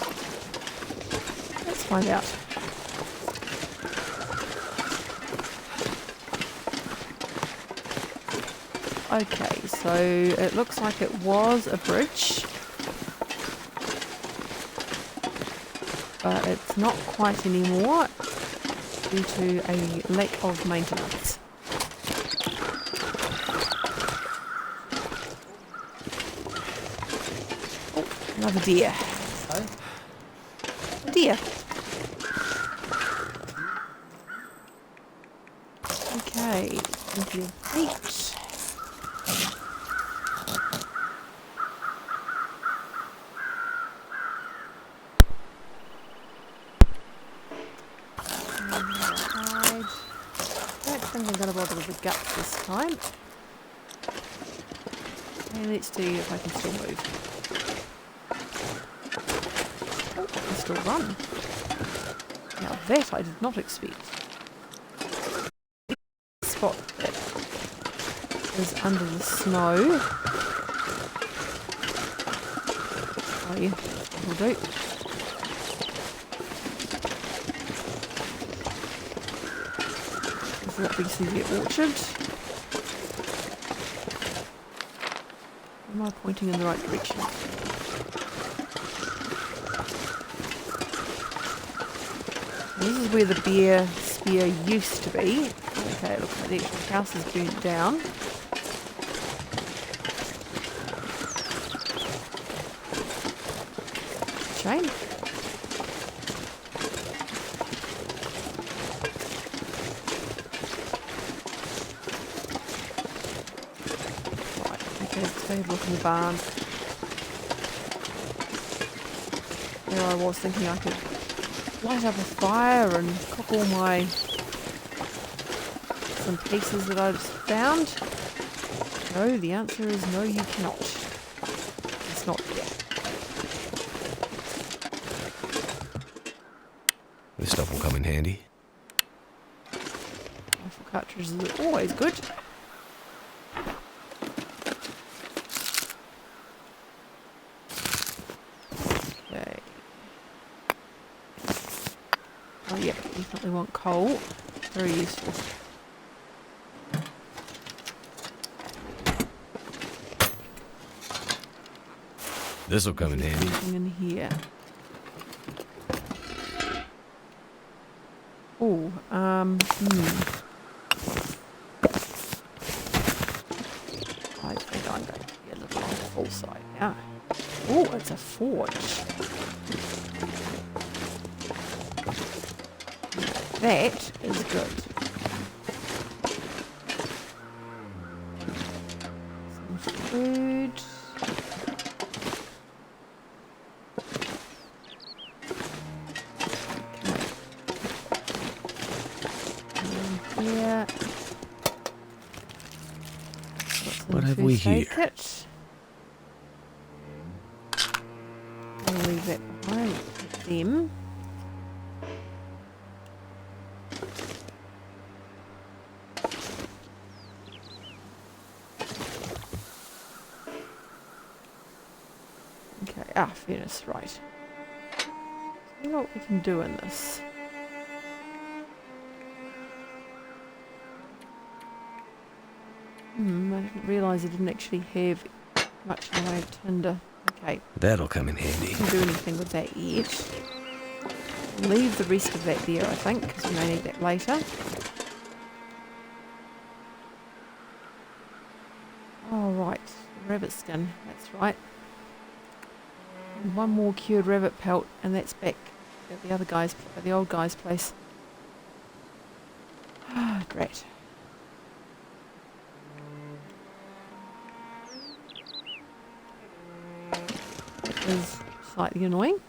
Let's find out. Okay, so it looks like it was a bridge, but it's not quite anymore due to a lack of maintenance. Oh, another deer. A deer. Okay, plenty of feet. I think I'm going to bother with the guts this time. Okay, let's see if I can still move. Oh, I can still run. Now that I did not expect. Spot that is under the snow. Oh yeah, that'll do. This is obviously the orchard. Am I pointing in the right direction? This is where the bear spear used to be. Okay, it looks like the actual house is burnt down. Shame. Right, okay, let's go have a look in the barn. There I was thinking I could light up a fire and cook all my some pieces that I just found. No, the answer is no, you cannot. It's not there. This stuff will come in handy. Rifle cartridges are always good. Okay. Oh yeah, definitely want coal. Very useful. This will come in handy. Anything in here? Oh, I think I'm going to be a little on the full side now. Oh, it's a forge. That is good. Some food. Here. What have we here? Kit. I'll leave that behind with them. Okay, furnace, right. See what we can do in this. I didn't realise I didn't actually have much in the way of tinder. Okay, That'll come in handy. can't do anything with that yet. Leave the rest of that there, I think, because we may need that later. Oh, right, rabbit skin, that's right. And one more cured rabbit pelt, and that's back at the other guy's, at the old guy's place. Ah, drat. That is slightly annoying.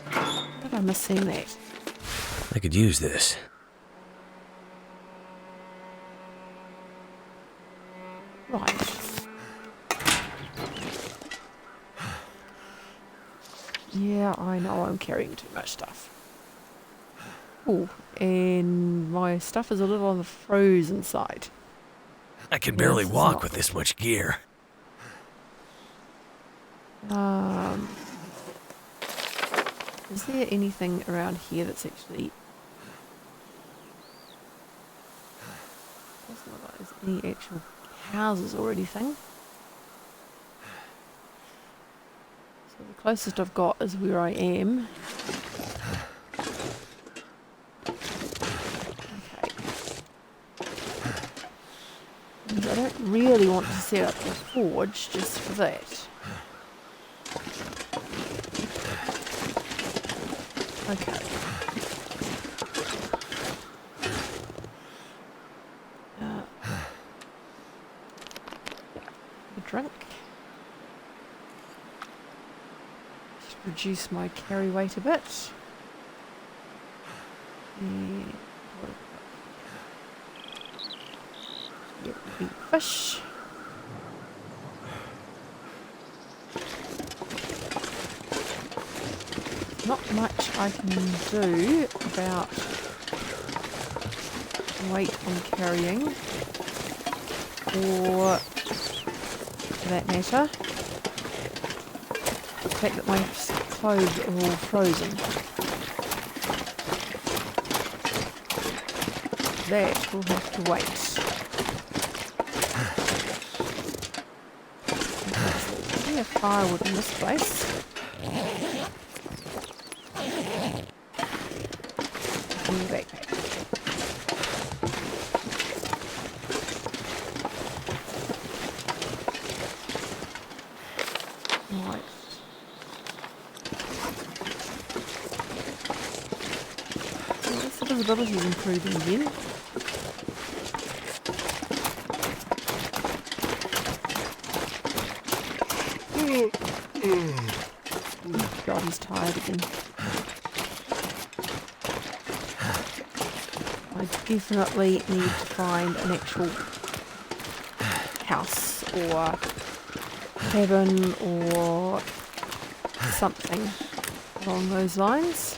How did I miss seeing that? I could use this. Right. Yeah, I know I'm carrying too much stuff. Oh, and my stuff is a little on the frozen side. I can Yeah, barely this is walk not with this much gear. Is there anything around here that's actually... Doesn't look like there's any actual houses or anything. So the closest I've got is where I am. Okay. And I don't really want to set up the forge just for that. Okay. A drink. Just reduce my carry weight a bit. And what have we got? Yep, eat fish. Not much I can do about weight I'm carrying, or for that matter, the fact that my clothes are all frozen. That will have to wait. Okay, so there's plenty of firewood in this place. In the backpack. Right. Well, at least the visibility is improving again. God, he's tired again. I definitely need to find an actual house or cabin or something along those lines.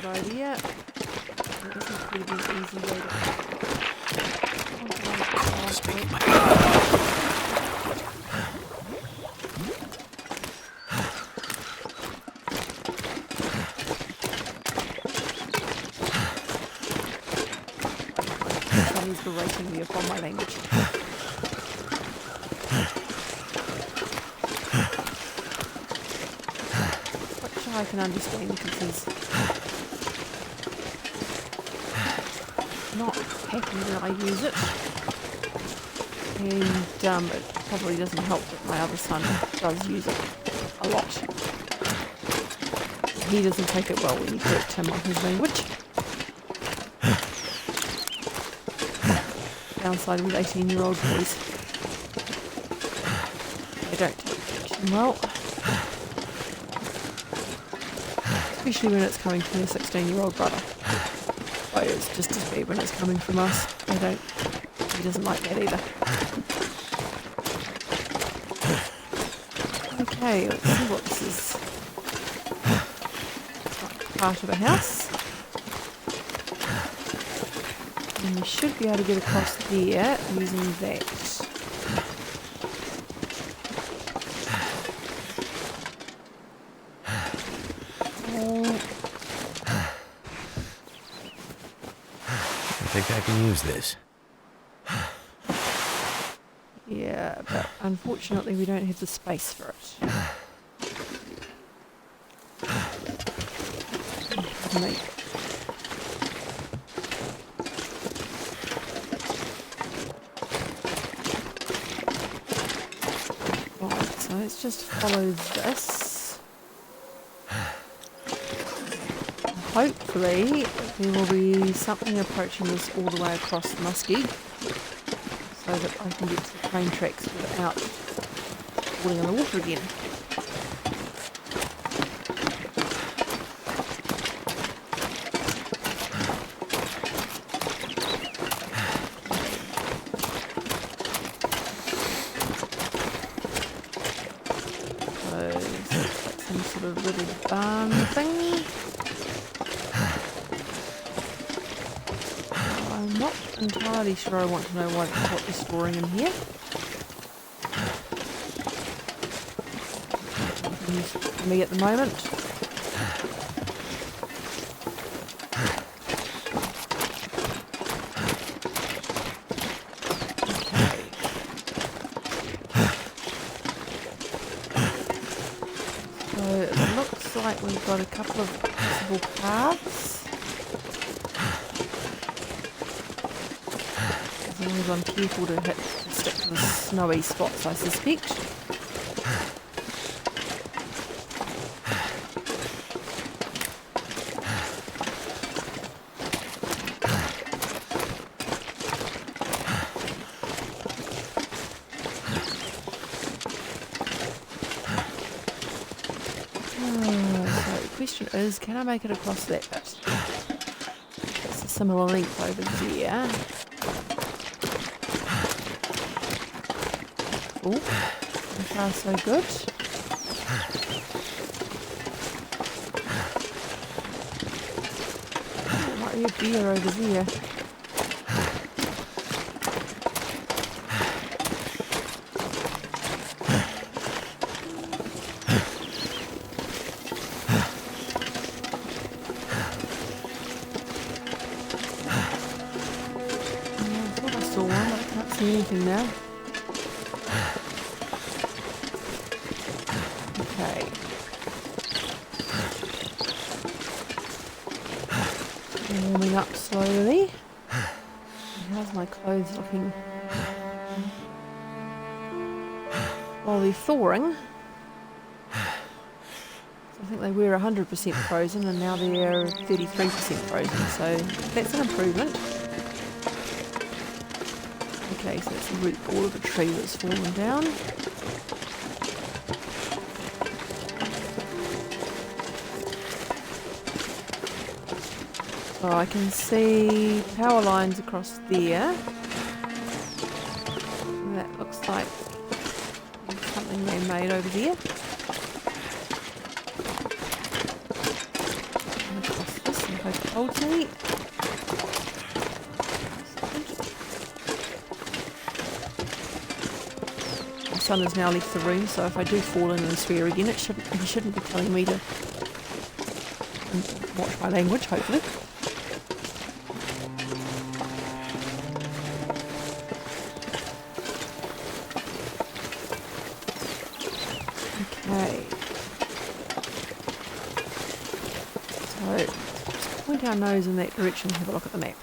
Idea. It doesn't really be an easy way Someone's berating me upon my language. Which I can understand because he's not happy that I use it, and it probably doesn't help that my other son does use it a lot. He doesn't take it well when you correct him on his language. Downside with 18-year-old boys. They don't take correction well. Especially when it's coming from a 16-year-old brother. Oh, it's just as bad when it's coming from us. He doesn't like that either. Okay, let's see what this is. It's like part of a house. And we should be able to get across there using that. I think I can use this. Yeah, but unfortunately we don't have the space for it. Make Right, so let's just follow this. Hopefully there will be something approaching us all the way across the Muskeg so that I can get to the train tracks without falling in the water again. Some sort of little barn thing. I'm not entirely sure I want to know what they're storing in here. Use for me at the moment. So it looks like we've got a couple of possible paths. As long as I'm careful to stick to the snowy spots, I suspect. So the question is, can I make it across that bit? It's a similar length over there. Oh, so far so good. Oh, there might be a deer over there. I thought I saw one, but I can't see anything now. Okay. Warming up slowly. How's my clothes looking? While they're thawing. So I think they were 100% frozen and now they're 33% frozen, so that's an improvement. Okay, so that's the root ball of a tree that's fallen down. So I can see power lines across there. And that looks like something they made over there. And across this, and hope it holds me. My son has now left the room, so if I do fall in and swear again, he shouldn't be telling me to watch my language, hopefully. Okay. So, let's point our nose in that direction and have a look at the map.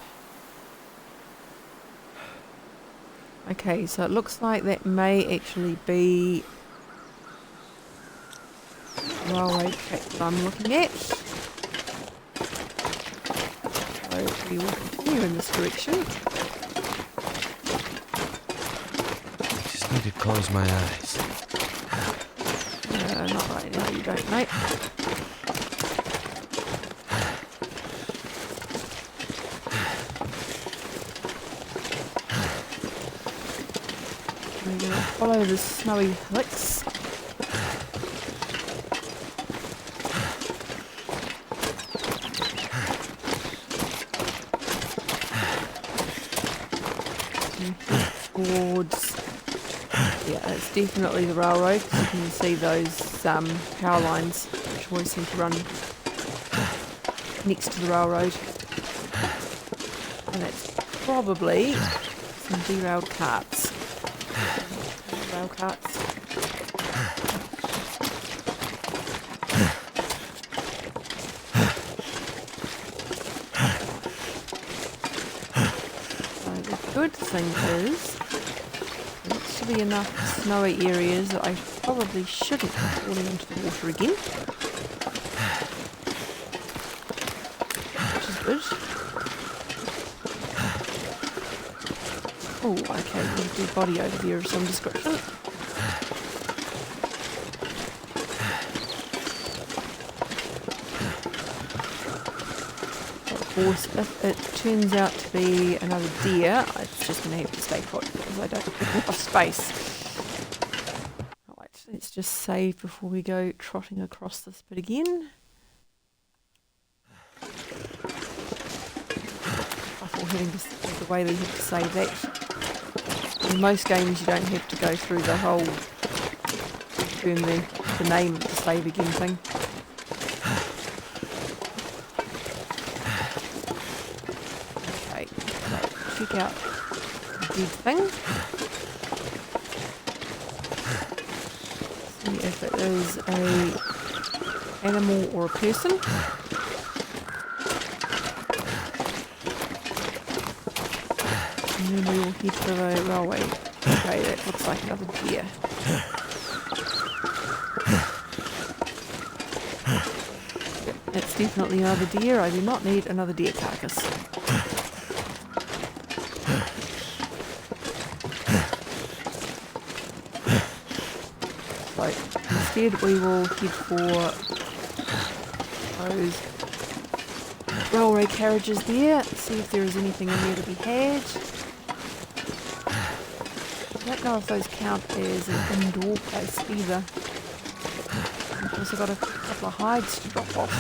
Okay, so it looks like that may actually be the railway track that I'm looking at. So we will continue in this direction. I just need to close my eyes. Not right now, you don't, mate. We're going to follow the snowy hillocks. can head towards... Yeah, it's definitely the railroad, 'cause you can see those power lines, which always seem to run next to the railroad. And that's probably some derailed carts. Rail carts. Good thing is, there looks to be enough snowy areas that I probably shouldn't be falling into the water again. Which is good. Oh, okay, there's a dead body over there of some description. Of course, if it turns out to be another deer, it's just going to have to stay put because I don't have enough space. Right, let's just save before we go trotting across this bit again. Before having to, the way that you have to save that. In most games you don't have to go through the whole confirm the name of the save again thing. Check out the dead thing. See if it is a animal or a person. And then we will head for the railway. Okay, that looks like another deer. Yep, that's definitely another deer. I do not need another deer carcass. Instead we will head for those railway carriages there, see if there is anything in there to be had. I don't know if those count as an indoor place either. I've also got a couple of hides to drop off.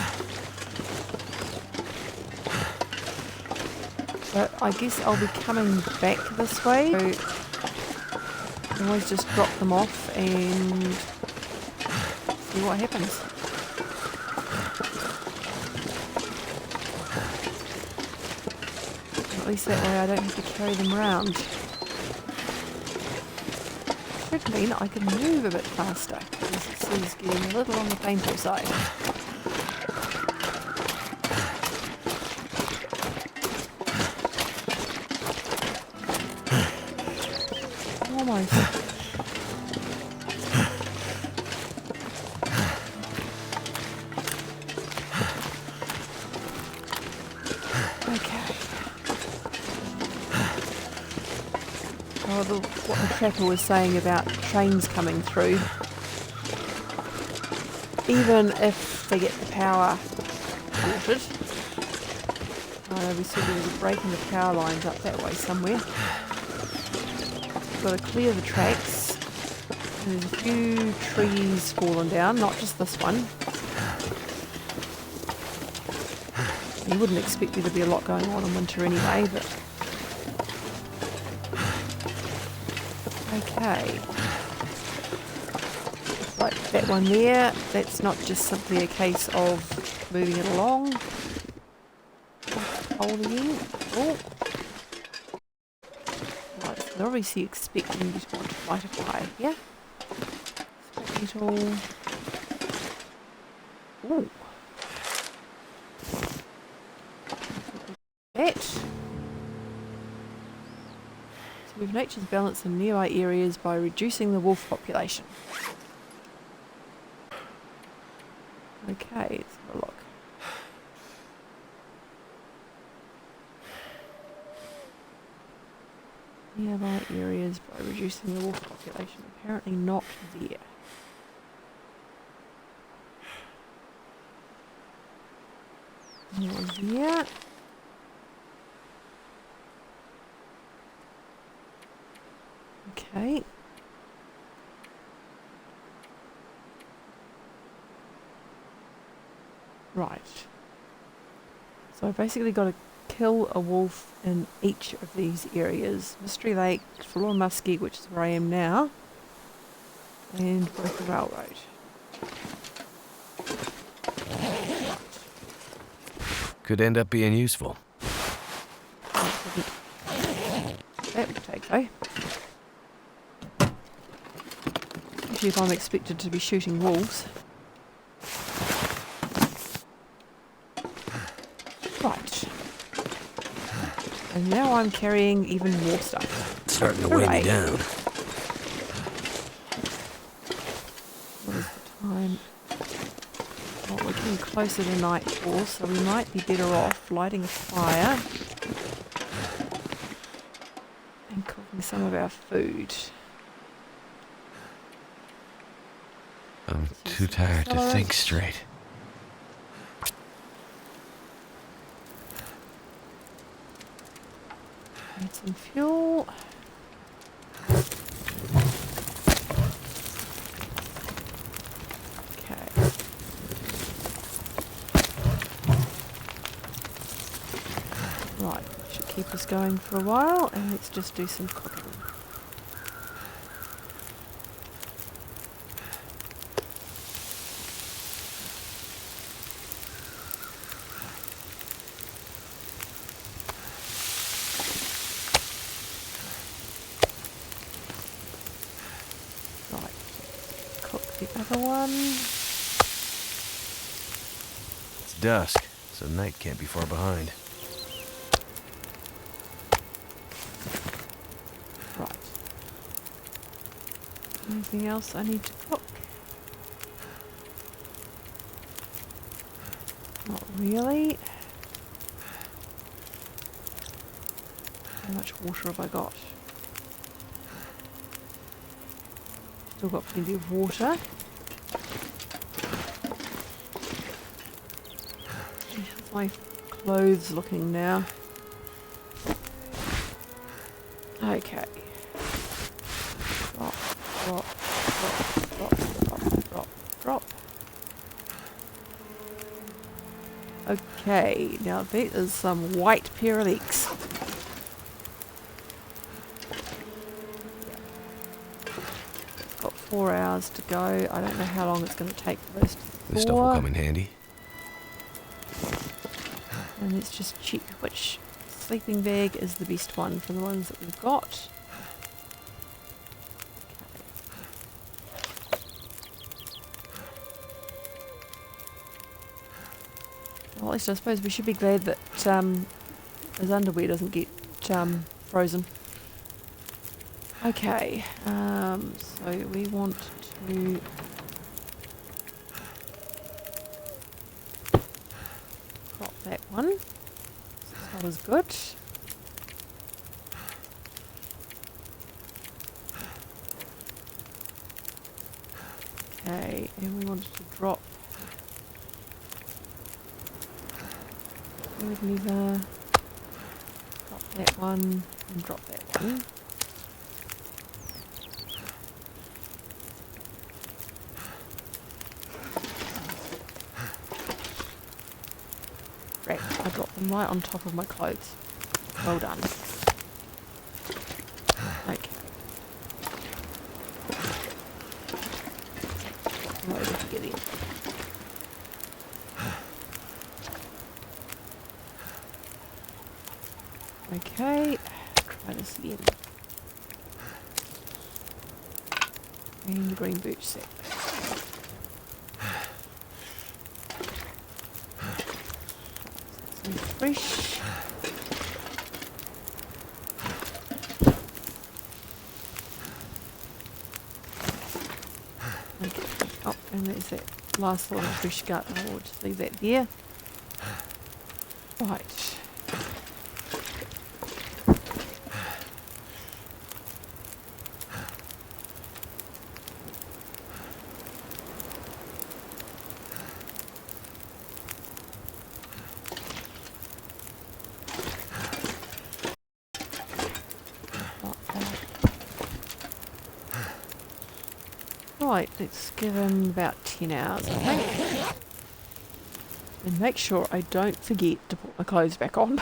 But I guess I'll be coming back this way, so I can always just drop them off and see what happens. At least that way I don't have to carry them around. Should mean I can move a bit faster, because this is getting a little on the painful side. Almost. What the trapper was saying about trains coming through. Even if they get the power sorted. We said there was a break in the power lines up that way somewhere. We've got to clear the tracks. And there's a few trees fallen down, not just this one. You wouldn't expect there to be a lot going on in winter anyway, but okay. Like that one there, that's not just simply a case of moving it along. Hold again. Oh. Right, so they're obviously expecting you to want to light a fire, yeah? Scrap metal. Ooh. That. So we've nature's balance in nearby areas by reducing the wolf population. Okay, let's have a look. Nearby areas by reducing the wolf population. Apparently not there. Not there. Okay. Right. So I've basically got to kill a wolf in each of these areas. Mystery Lake, Forlorn Muskie, which is where I am now, and Broken Railroad. Could end up being useful. That will take though. Especially if I'm expected to be shooting wolves. Right. And now I'm carrying even more stuff. It's starting to weigh me Hooray. down. What is the time? Well, we're getting closer to nightfall, so we might be better off lighting a fire and cooking some of our food. I'm too tired to think straight. Need some fuel. Okay. Right, should keep us going for a while, and let's just do some cooking. Right, cook the other one. It's dusk, so night can't be far behind. Right. Anything else I need to cook? Not really. How much water have I got? Still got plenty of water. How's my clothes looking now? Okay. Drop, drop, drop, drop, drop, drop, drop. Okay, now that is some white pair of legs. Got 4 hours to go. I don't know how long it's going to take for those to This stuff will thaw. come in handy. And let's just check which sleeping bag is the best one from the ones that we've got. Well, at least I suppose we should be glad that his underwear doesn't get frozen. Okay, so we want to crop that one. That was good. Okay, and we wanted to drop wood leather, drop that one, and drop that one. Great, I dropped them right on top of my clothes. Well done. Okay. Come over to get in. Okay, try this again. And the green boots set. Some fresh. Okay. Oh, and there's that last lot of fresh gut. I will just leave that there. Right. Right, let's give him about 10 hours, I think. And make sure I don't forget to put my clothes back on.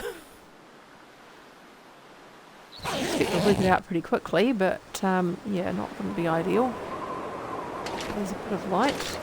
expect to work it out pretty quickly, but yeah, wouldn't be ideal. There's a bit of light.